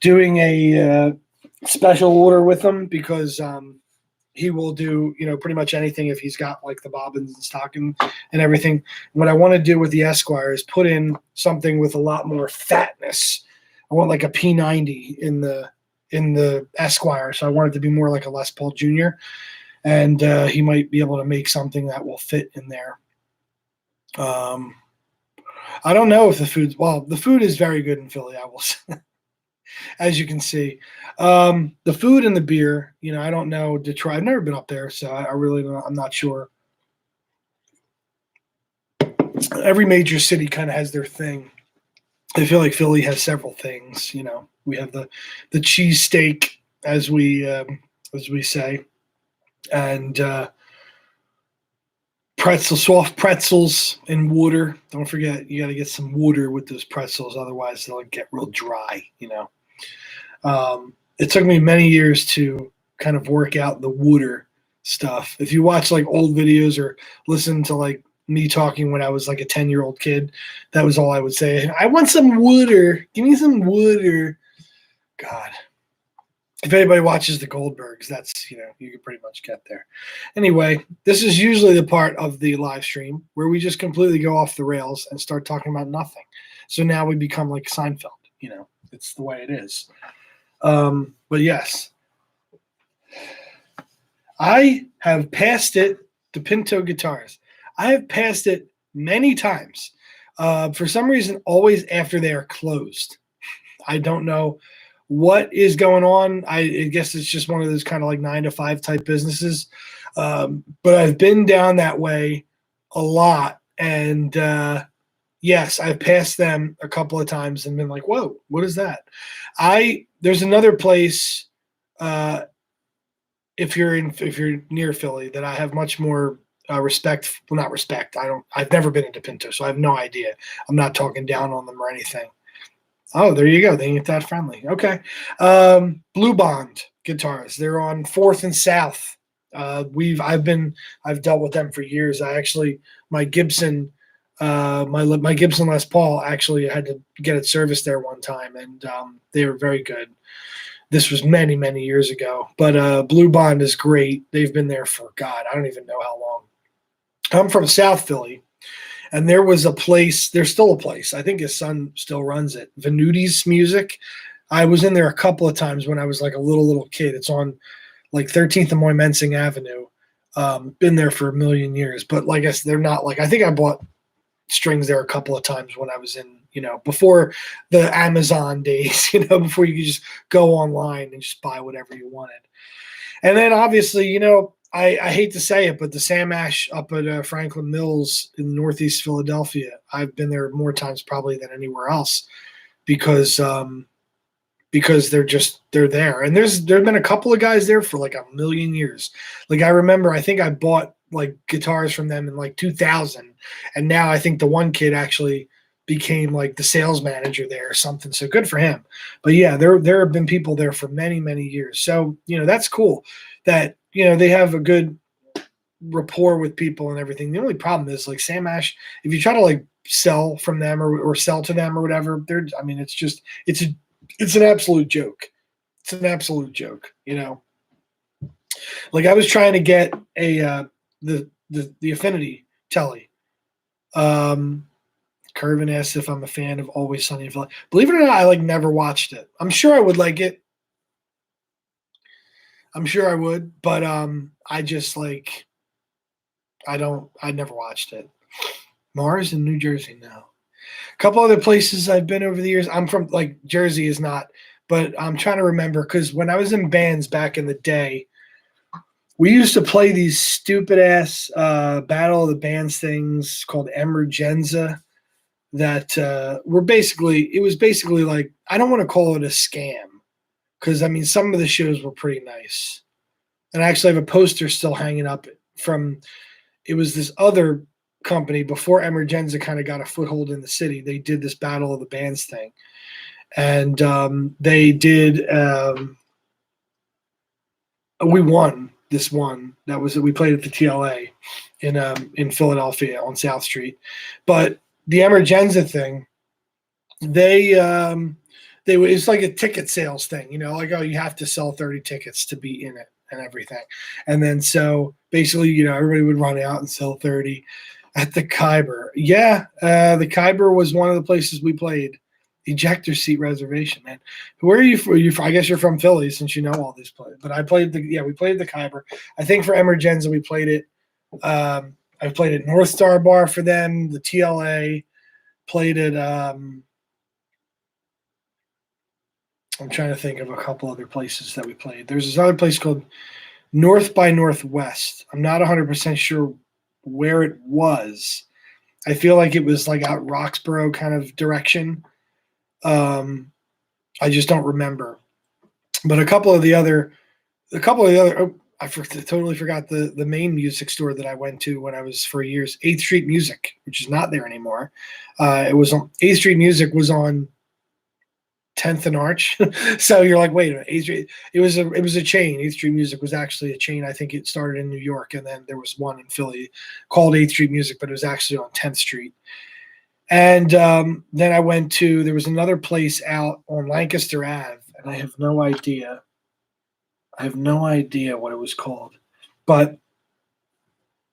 doing a special order with him because he will do, pretty much anything if he's got like the bobbins and stocking and everything. What I want to do with the Squier is put in something with a lot more fatness. I want like a P90 in the Squier, so I want it to be more like a Les Paul Jr. And he might be able to make something that will fit in there. I don't know if the food is very good in Philly, I will say, as you can see. The food and the beer, I don't know Detroit. I've never been up there, so I really don't, I'm not sure. Every major city kind of has their thing. I feel like Philly has several things. We have the cheesesteak, as we say, and soft pretzels and water. Don't forget, you got to get some water with those pretzels, otherwise they'll get real dry. It took me many years to kind of work out the water stuff. If you watch like old videos or listen to like me talking when I was like a 10-year-old kid, that was all I would say. I want some water. Give me some water. God. If anybody watches the Goldbergs, that's, you can pretty much get there. Anyway, this is usually the part of the live stream where we just completely go off the rails and start talking about nothing. So now we become like Seinfeld, it's the way it is. But yes, I have passed it to Pinto Guitars. I have passed it many times. For some reason, always after they are closed. I don't know what is going on. I guess it's just one of those kind of like 9-to-5 type businesses. But I've been down that way a lot. And yes, I've passed them a couple of times and been like, whoa, what is that? There's another place if you're near Philly that I have much more respect. Well, not respect. I've never been into Pinto, so I have no idea. I'm not talking down on them or anything. Oh, there you go. They ain't that friendly. Okay. Blue Bond guitars. They're on 4th and South. I've dealt with them for years. My Gibson Les Paul, actually I had to get it serviced there one time, and they were very good. This was many, many years ago. But Blue Bond is great. They've been there for, God, I don't even know how long. I'm from South Philly. And there was a place, there's still a place, I think his son still runs it, Venuti's Music. I was in there a couple of times when I was like a little kid. It's on like 13th and Moymensing Avenue. Been there for a million years. But like I said, they're not like, I think I bought strings there a couple of times when I was in, before the Amazon days, before you could just go online and just buy whatever you wanted. And then obviously, I hate to say it, but the Sam Ash up at Franklin Mills in Northeast Philadelphia, I've been there more times probably than anywhere else because they're there. And there've been a couple of guys there for like a million years. Like I remember, I think I bought like guitars from them in like 2000. And now I think the one kid actually became like the sales manager there or something. So good for him. But yeah, there have been people there for many, many years. So, that's cool that, they have a good rapport with people and everything. The only problem is like Sam Ash, if you try to like sell from them or sell to them or whatever, it's an absolute joke. It's an absolute joke, Like I was trying to get the Affinity Telly. Curvin asked if I'm a fan of Always Sunny in Philadelphia. Believe it or not, I never watched it. I'm sure I would like it. I'm sure I would, but I just I never watched it. Mars in New Jersey now. A couple other places I've been over the years. I'm from Jersey is not, but I'm trying to remember because when I was in bands back in the day, we used to play these stupid ass Battle of the Bands things called Emergenza that it was basically like, I don't want to call it a scam because I mean, some of the shows were pretty nice. And I actually have a poster still hanging up from, it was this other company before Emergenza kind of got a foothold in the city. They did this Battle of the Bands thing. And they did, we won this one. We played at the TLA in Philadelphia on South Street. But the Emergenza thing, it's like a ticket sales thing, oh, you have to sell 30 tickets to be in it and everything. And then so basically, everybody would run out and sell 30 at the Khyber. Yeah, the Khyber was one of the places we played. Ejector seat reservation, man. Where are you from? I guess you're from Philly since you know all these places. But we played the Khyber. I think for Emergenza we played it. I played at North Star Bar for them, the TLA. Played at I'm trying to think of a couple other places that we played. There's this other place called North by Northwest. I'm not 100% sure where it was. I feel like it was out Roxborough kind of direction. I just don't remember. But a couple of the other, totally forgot the main music store that I went to when I was for years, 8th Street Music, which is not there anymore. It was on 8th Street Music was on 10th and Arch. So you're like, wait a minute, 8th Street. It was a chain. 8th Street Music was actually a chain. I think it started in New York, and then there was one in Philly called 8th Street Music, but it was actually on 10th Street. And then I went to, there was another place out on Lancaster Ave, and I have no idea. What it was called. But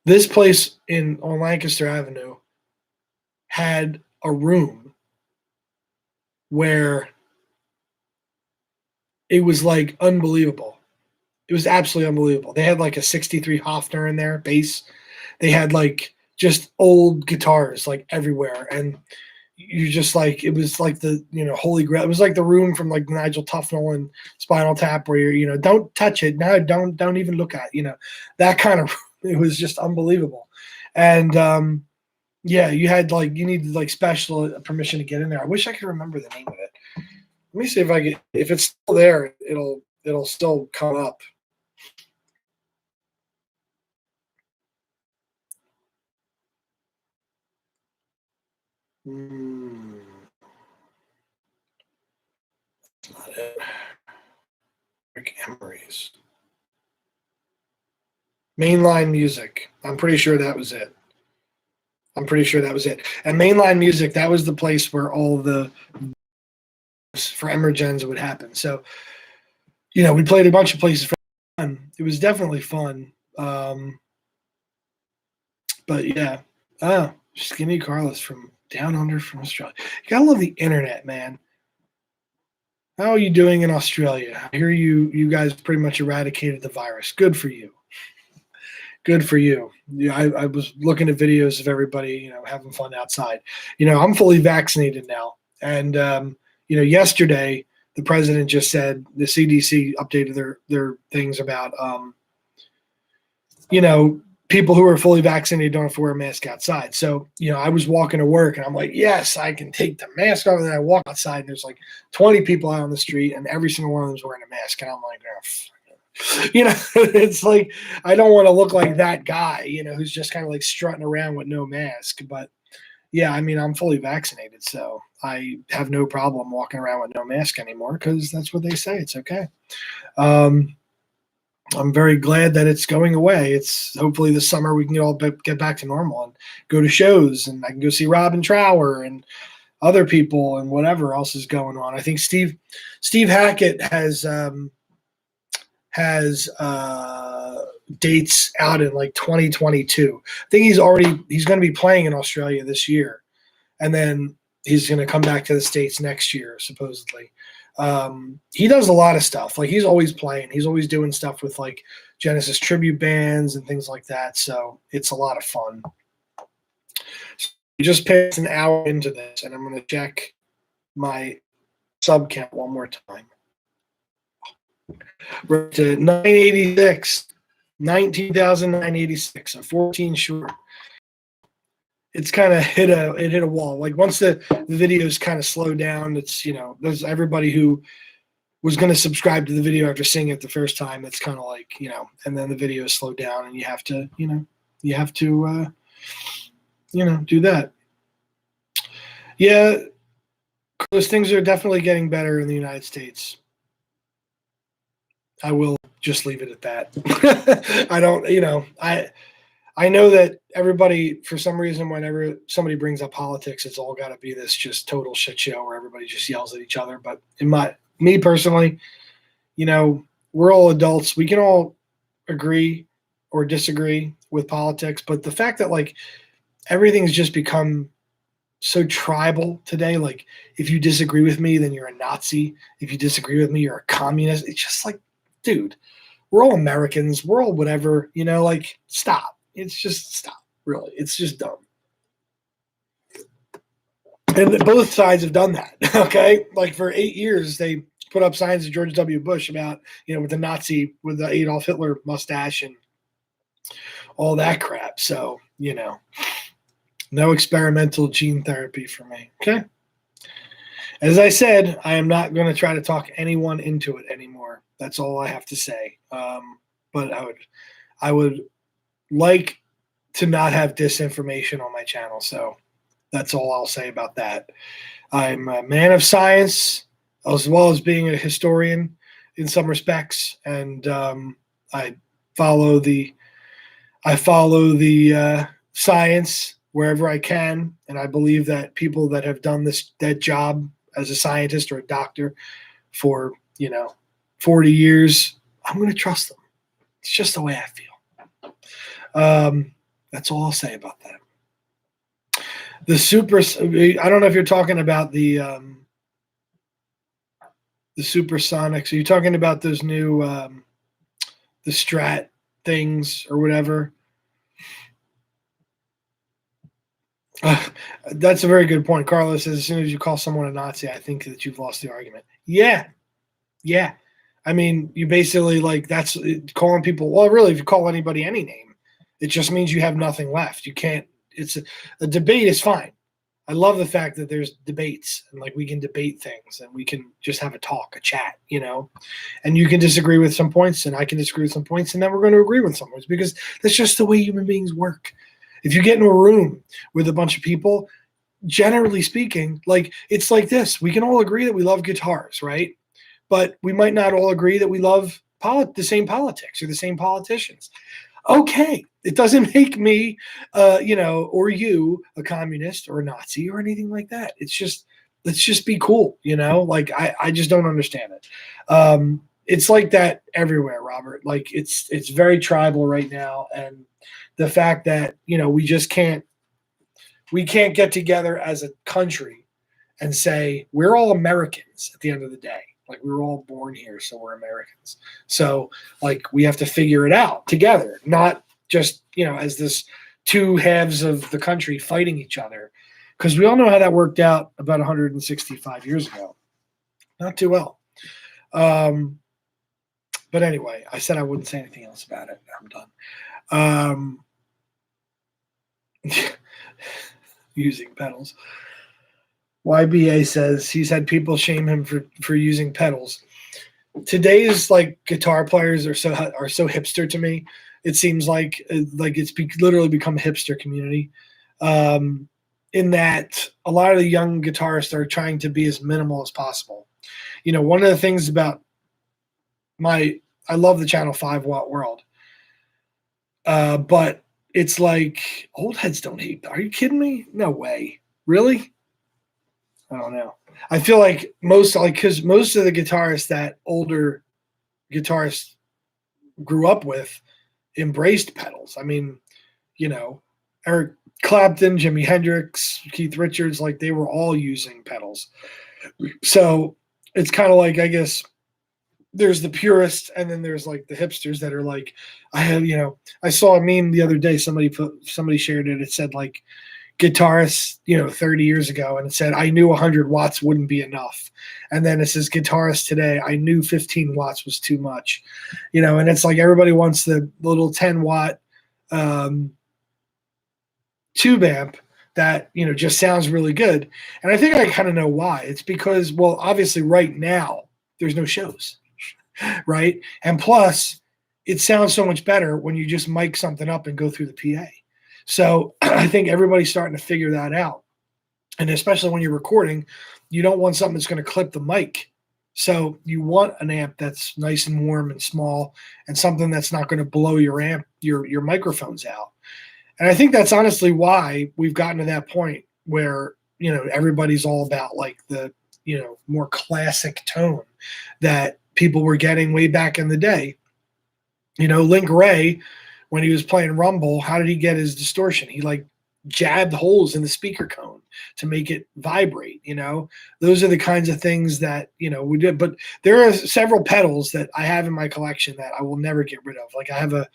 this place on Lancaster Avenue had a room where it was unbelievable. It was absolutely unbelievable. They had a 63 Hofner in there, bass. They had just old guitars everywhere, and you just it was the holy grail. It was the room from Nigel Tufnell and Spinal Tap where you're don't touch it, no, don't even look at that kind of. It was just unbelievable. And yeah, you had you needed special permission to get in there. I wish I could remember the name of it. Let me see if it's still there, it'll still come up. That's not it. Rick Emery's Mainline Music. I'm pretty sure that was it. And Mainline Music, that was the place where all the for Emergenza would happen. So, we played a bunch of places for fun. It was definitely fun. But yeah. Oh, Skinny Carlos from down under from Australia. You gotta love the internet, man. How are you doing in Australia? I hear you guys pretty much eradicated the virus. Good for you. Good for you. Yeah, I was looking at videos of everybody, having fun outside. I'm fully vaccinated now. And, yesterday the president just said the CDC updated their things about, people who are fully vaccinated don't have to wear a mask outside. So, I was walking to work and I'm like, yes, I can take the mask off. And then I walk outside and there's 20 people out on the street and every single one of them is wearing a mask. And I'm like, oh, it's I don't want to look like that guy, who's just kind of strutting around with no mask. But yeah, I mean, I'm fully vaccinated, so I have no problem walking around with no mask anymore because that's what they say. It's okay. I'm very glad that it's going away. It's hopefully this summer we can all get back to normal and go to shows, and I can go see Robin Trower and other people and whatever else is going on. I think Steve Hackett has dates out in 2022. I think he's going to be playing in Australia this year. and then he's going to come back to the States next year, supposedly. He does a lot of stuff. Like, he's always playing. He's always doing stuff with like Genesis tribute bands and things like that. So it's a lot of fun. So we just passed an hour into this, and I'm going to check my sub count one more time. We're to 986, 19,986, so 14 short. It's kind of hit a wall. Like, once the videos kind of slow down, it's, there's everybody who was going to subscribe to the video after seeing it the first time. It's kind of like, and then the video is slowed down, and you have to do that. Yeah, those things are definitely getting better in the United States. I will just leave it at that. I don't, I know that everybody, for some reason, whenever somebody brings up politics, it's all got to be this just total shit show where everybody just yells at each other. But me personally, we're all adults. We can all agree or disagree with politics. But the fact that, like, everything's just become so tribal today. Like, if you disagree with me, then you're a Nazi. If you disagree with me, you're a communist. It's just like, dude, we're all Americans. We're all whatever, like, stop. It's just stop, really. It's just dumb. And both sides have done that, okay? Like, for 8 years, they put up signs of George W. Bush about, with the Nazi, with the Adolf Hitler mustache and all that crap. So, no experimental gene therapy for me, okay? As I said, I am not going to try to talk anyone into it anymore. That's all I have to say. But I would like to not have disinformation on my channel. So that's all I'll say about that. I'm a man of science, as well as being a historian in some respects. And I follow the science wherever I can. And I believe that people that have done that job as a scientist or a doctor for, 40 years, I'm going to trust them. It's just the way I feel. That's all I'll say about that. The I don't know if you're talking about the supersonics. Are you talking about those new the Strat things or whatever? That's a very good point. Carlos says, as soon as you call someone a Nazi, I think that you've lost the argument. Yeah. I mean, you basically, like, that's calling people. Well, really, if you call anybody any name, it just means you have nothing left. You can't. It's a debate is fine. I love the fact that there's debates and, like, we can debate things and we can just have a talk, a chat, and you can disagree with some points and I can disagree with some points, and then we're going to agree with some points, because that's just the way human beings work. If you get in a room with a bunch of people, generally speaking, like, it's like this. We can all agree that we love guitars, right? But we might not all agree that we love the same politics or the same politicians. Okay, it doesn't make me, or you, a communist or a Nazi or anything like that. It's just, let's just be cool, Like, I just don't understand it. It's like that everywhere, Robert. Like, it's very tribal right now, and the fact that we can't get together as a country and say we're all Americans at the end of the day. Like, we were all born here, so we're Americans. So, like, we have to figure it out together, not just, as this two halves of the country fighting each other. Because we all know how that worked out about 165 years ago. Not too well. But anyway, I said I wouldn't say anything else about it. I'm done. Using pedals. YBA says he's had people shame him for using pedals. Today's, like, guitar players are so hipster to me. It seems like it's literally become a hipster community. In that a lot of the young guitarists are trying to be as minimal as possible. One of the things about I love the channel 5 Watt World, but it's like, old heads don't hate. Are you kidding me? No way. Really? I don't know. I feel like because most of the guitarists that older guitarists grew up with embraced pedals. I mean, Eric Clapton, Jimi Hendrix, Keith Richards, like they were all using pedals. So it's kind of like, I guess, there's the purists and then there's like the hipsters that are like, I saw a meme the other day. Somebody shared it. It said like guitarists, 30 years ago, and it said, I knew 100 watts wouldn't be enough. And then it says guitarists today, I knew 15 watts was too much, and it's like everybody wants the little 10-watt tube amp that, just sounds really good. And I think I kind of know why. It's because, well, obviously right now there's no shows, right? And plus, it sounds so much better when you just mic something up and go through the PA. So I think everybody's starting to figure that out. And especially when you're recording, you don't want something that's going to clip the mic. So you want an amp that's nice and warm and small, and something that's not going to blow your microphones out. And I think that's honestly why we've gotten to that point where, everybody's all about like the, more classic tone that people were getting way back in the day. Link Ray, when he was playing Rumble, how did he get his distortion? He like jabbed holes in the speaker cone to make it vibrate. Those are the kinds of things that, we did. But there are several pedals that I have in my collection that I will never get rid of. Like I have a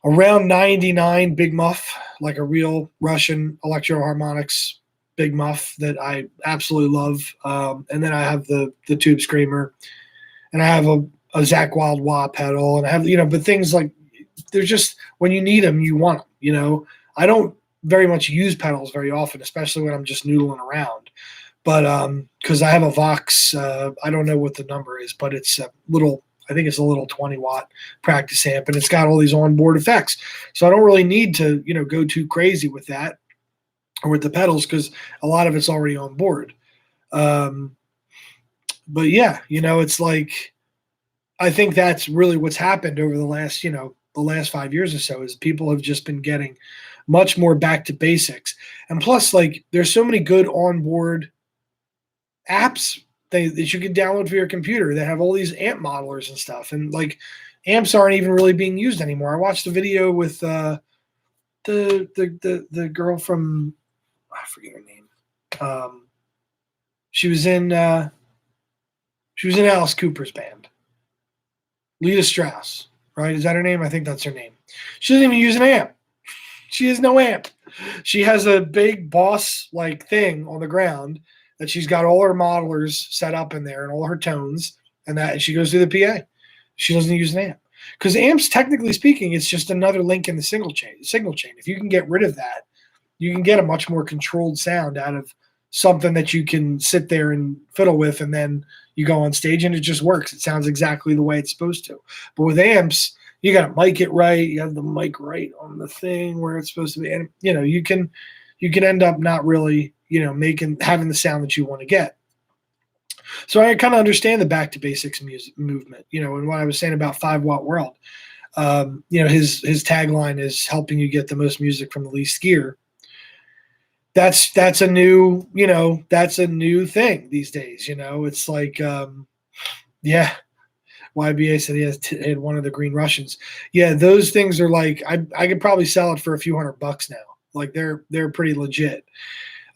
round 99 Big Muff, like a real Russian Electro Harmonics Big Muff that I absolutely love. And then I have the Tube Screamer, and I have a Zakk Wylde Wah pedal, and I have, but things like, they're just, when you need them, you want them, I don't very much use pedals very often, especially when I'm just noodling around. But because I have a Vox, I don't know what the number is, but it's a little, I think it's a little 20-watt practice amp, and it's got all these onboard effects. So I don't really need to, go too crazy with that or with the pedals, because a lot of it's already on board. But yeah, it's like, I think that's really what's happened over the last 5 years or so, is people have just been getting much more back to basics. And plus, like, there's so many good onboard apps that you can download for your computer that have all these amp modelers and stuff. And like, amps aren't even really being used anymore. I watched a video with the girl from, I forget her name. She was in Alice Cooper's band. Lita Strauss, right? Is that her name? I think that's her name. She doesn't even use an amp. She has no amp. She has a big Boss like thing on the ground that she's got all her modelers set up in there and all her tones, and that she goes through the PA. She doesn't use an amp, because amps, technically speaking, it's just another link in the signal chain. If you can get rid of that, you can get a much more controlled sound out of something that you can sit there and fiddle with, and then you go on stage and it just works. It sounds exactly the way it's supposed to. But with amps, you got to mic it right. You have the mic right on the thing where it's supposed to be. And, you can end up not really, having the sound that you want to get. So I kind of understand the back to basics music movement, and what I was saying about 5-watt world. His tagline is helping you get the most music from the least gear. That's a new, that's a new thing these days. It's like, yeah. YBA said he had one of the Green Russians. Yeah, those things are like, I could probably sell it for a few $100 now. Like they're pretty legit.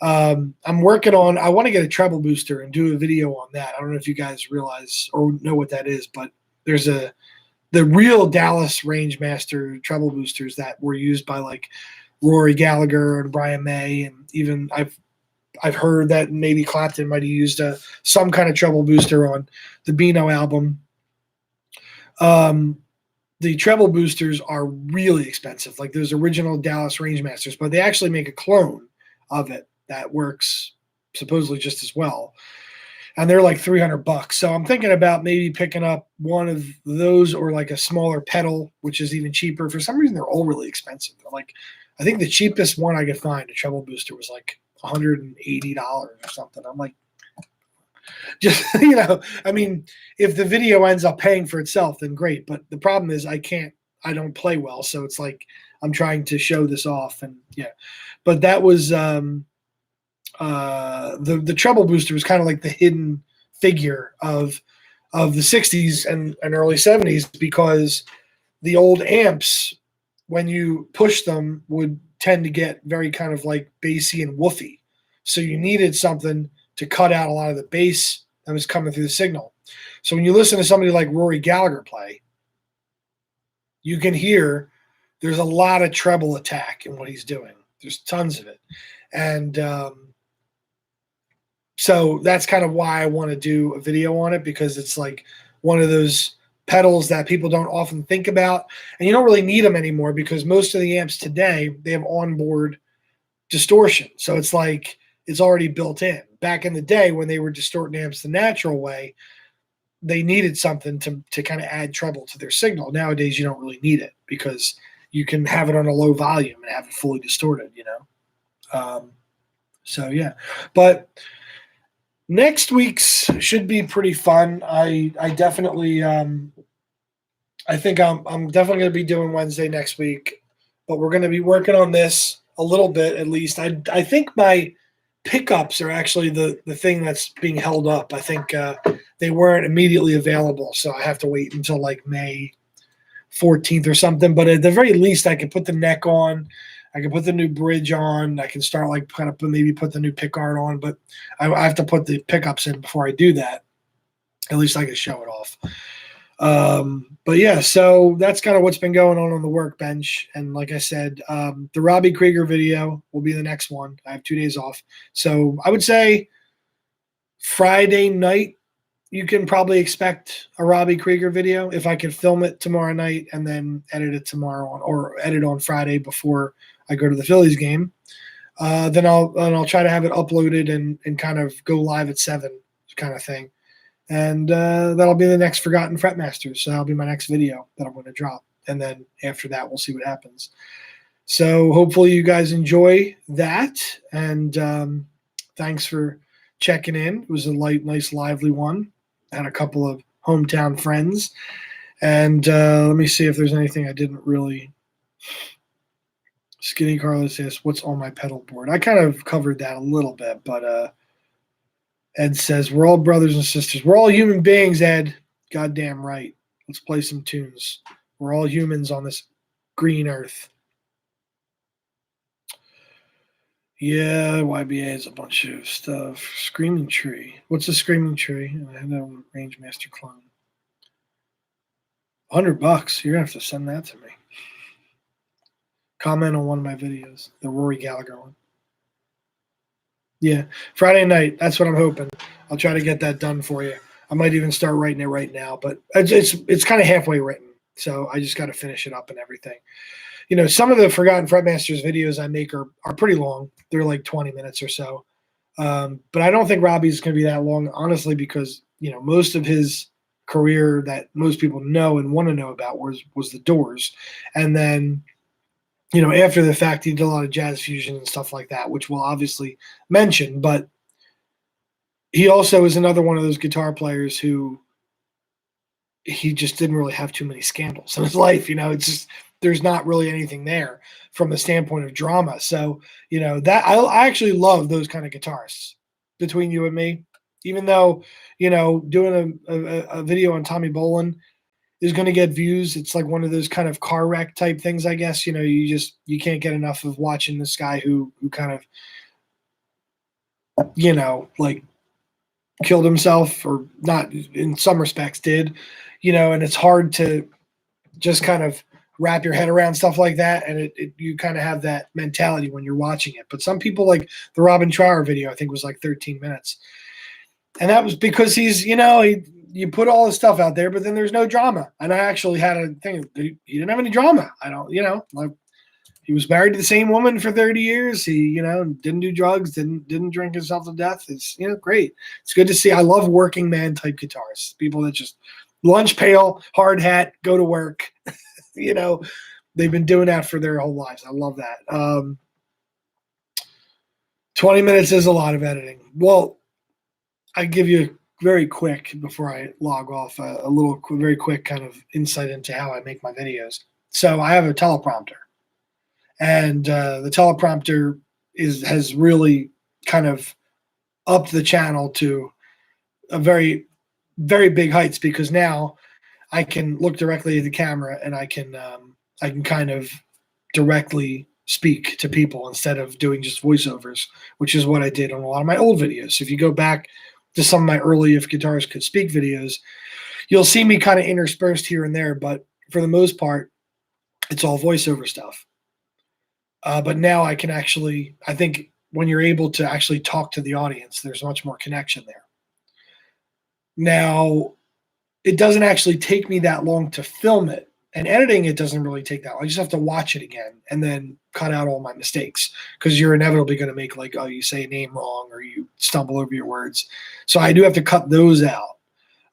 I'm working on, I want to get a treble booster and do a video on that. I don't know if you guys realize or know what that is, but there's the real Dallas Rangemaster treble boosters that were used by like Rory Gallagher and Brian May, and even I've heard that maybe Clapton might have used some kind of treble booster on the Beano album. The treble boosters are really expensive, like those original Dallas Rangemasters, but they actually make a clone of it that works supposedly just as well. And they're like $300. So I'm thinking about maybe picking up one of those, or like a smaller pedal, which is even cheaper. For some reason, they're all really expensive. They're like, I think the cheapest one I could find, a treble booster, was like $180 or something. I'm like, just, I mean, if the video ends up paying for itself, then great. But the problem is I don't play well. So it's like, I'm trying to show this off, and yeah, but that was, the treble booster was kind of like the hidden figure of the 60s and early 70s, because the old amps, when you push them, would tend to get very kind of like bassy and woofy. So you needed something to cut out a lot of the bass that was coming through the signal. So when you listen to somebody like Rory Gallagher play, you can hear there's a lot of treble attack in what he's doing. There's tons of it. And so that's kind of why I want to do a video on it, because it's like one of those pedals that people don't often think about. And you don't really need them anymore because most of the amps today, they have onboard distortion. So it's like it's already built in. Back in the day when they were distorting amps the natural way, they needed something to kind of add treble to their signal. Nowadays, you don't really need it because you can have it on a low volume and have it fully distorted, you know? So, yeah. But next week's should be pretty fun. I definitely, I think I'm definitely going to be doing Wednesday next week, but we're going to be working on this a little bit at least. I think my pickups are actually the thing that's being held up. I think they weren't immediately available, so I have to wait until like May 14th or something. But at the very least, I can put the neck on. I can put the new bridge on. I can start like kind of maybe put the new pickguard on, but I have to put the pickups in before I do that. At least I can show it off. But yeah, so that's kind of what's been going on the workbench. And like I said, the Robbie Krieger video will be the next one. I have 2 days off. So I would say Friday night, you can probably expect a Robbie Krieger video if I can film it tomorrow night and then edit it tomorrow or edit on Friday before I go to the Phillies game. Then I'll try to have it uploaded and kind of go live at 7 kind of thing. And that'll be the next Forgotten Fretmasters. So that'll be my next video that I'm going to drop. And then after that, we'll see what happens. So hopefully you guys enjoy that. And thanks for checking in. It was a nice, lively one. I had a couple of hometown friends. And let me see if there's anything I didn't really. Skinny Carlos says, what's on my pedal board? I kind of covered that a little bit, but Ed says, we're all brothers and sisters. We're all human beings, Ed. Goddamn right. Let's play some tunes. We're all humans on this green earth. Yeah, YBA is a bunch of stuff. Screaming Tree. What's a Screaming Tree? I have that one, Range Master Clone. $100. You're going to have to send that to me. Comment on one of my videos, the Rory Gallagher one. Yeah, Friday night. That's what I'm hoping. I'll try to get that done for you. I might even start writing it right now, but it's kind of halfway written, so I just got to finish it up and everything. You know, some of the Forgotten Fretmasters videos I make are pretty long. They're like 20 minutes or so. But I don't think Robbie's going to be that long, honestly, because, you know, most of his career that most people know and want to know about was the Doors. And then, you know, after the fact, he did a lot of jazz fusion and stuff like that, which we'll obviously mention. But he also is another one of those guitar players who he just didn't really have too many scandals in his life. You know, it's just there's not really anything there from the standpoint of drama. So, you know, that I actually love those kind of guitarists between you and me, even though, you know, doing a video on Tommy Bolin is going to get views. It's like one of those kind of car wreck type things, I guess. You know, you can't get enough of watching this guy who kind of, you know, like killed himself, or not in some respects did, you know, and it's hard to just kind of wrap your head around stuff like that. And you kind of have that mentality when you're watching it. But some people, like the Robin Trower video, I think was like 13 minutes. And that was because he's, you know, you put all his stuff out there, but then there's no drama. And I actually had a thing. He didn't have any drama. I don't, you know, like he was married to the same woman for 30 years. He, you know, didn't do drugs, didn't drink himself to death. It's, you know, great. It's good to see. I love working man type guitarists, people that just lunch pail, hard hat, go to work. You know, they've been doing that for their whole lives. I love that. 20 minutes is a lot of editing. Well, I give you very quick, before I log off, a little very quick kind of insight into how I make my videos. So I have a teleprompter, and the teleprompter has really kind of upped the channel to a very, very big heights, because now I can look directly at the camera and I can kind of directly speak to people instead of doing just voiceovers, which is what I did on a lot of my old videos. So if you go back to some of my early If Guitars Could Speak videos, you'll see me kind of interspersed here and there, but for the most part, it's all voiceover stuff. But now I can actually, I think when you're able to actually talk to the audience, there's much more connection there. Now, it doesn't actually take me that long to film it. And editing it doesn't really take that long. I just have to watch it again and then cut out all my mistakes, because you're inevitably going to make, like, oh, you say a name wrong or you stumble over your words. So I do have to cut those out.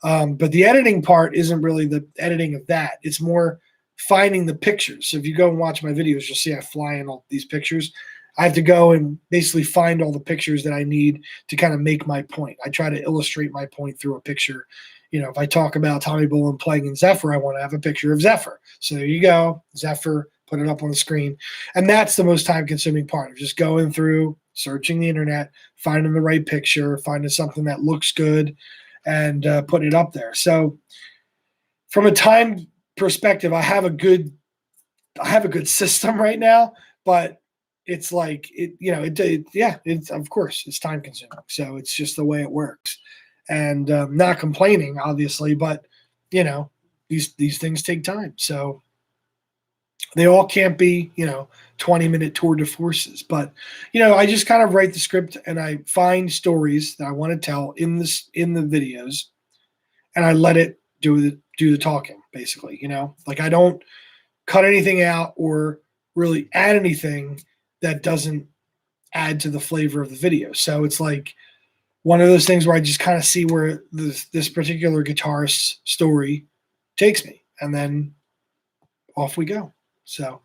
But the editing part isn't really the editing of that. It's more finding the pictures. So if you go and watch my videos, you'll see I fly in all these pictures. I have to go and basically find all the pictures that I need to kind of make my point. I try to illustrate my point through a picture. You know, if I talk about Tommy Bolin playing in Zephyr, I want to have a picture of Zephyr. So there you go, Zephyr, put it up on the screen. And that's the most time-consuming part of just going through, searching the internet, finding the right picture, finding something that looks good, and putting it up there. So from a time perspective, I have a good system right now, but it's like, it's, of course, it's time consuming. So it's just the way it works. And not complaining, obviously, but these things take time. So they all can't be 20-minute tour de forces. But I just kind of write the script and I find stories that I want to tell in the videos, and I let it do the talking, basically. Like, I don't cut anything out or really add anything that doesn't add to the flavor of the video. So it's like one of those things where I just kind of see where this particular guitarist's story takes me, and then off we go. So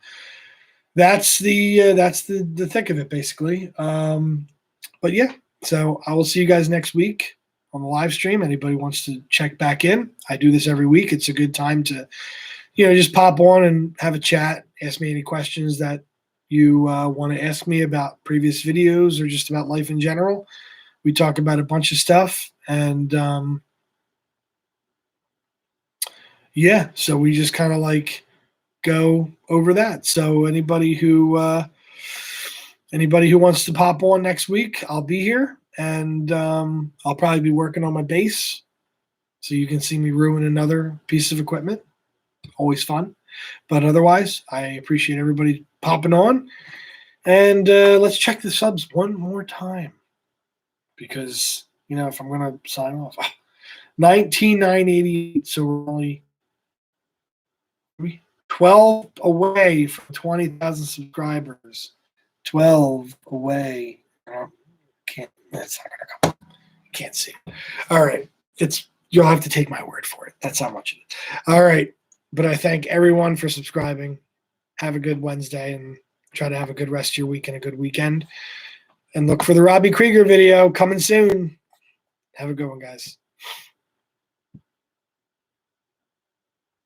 that's the thick of it, basically. But yeah, so I will see you guys next week on the live stream. Anybody wants to check back in, I do this every week. It's a good time to just pop on and have a chat, ask me any questions that you want to ask me about previous videos or just about life in general. We talk about a bunch of stuff, and yeah, so we just kind of like go over that. So anybody who wants to pop on next week, I'll be here, and I'll probably be working on my bass, so you can see me ruin another piece of equipment. Always fun. But otherwise, I appreciate everybody popping on, and let's check the subs one more time, because if I'm gonna sign off, 19,988. So we're only 12 away from 20,000 subscribers. 12 away. That's not gonna come. Can't see. All right, you'll have to take my word for it. That's how much it is. All right, but I thank everyone for subscribing. Have a good Wednesday, and try to have a good rest of your week and a good weekend. And look for the Robbie Krieger video coming soon. Have a good one, guys.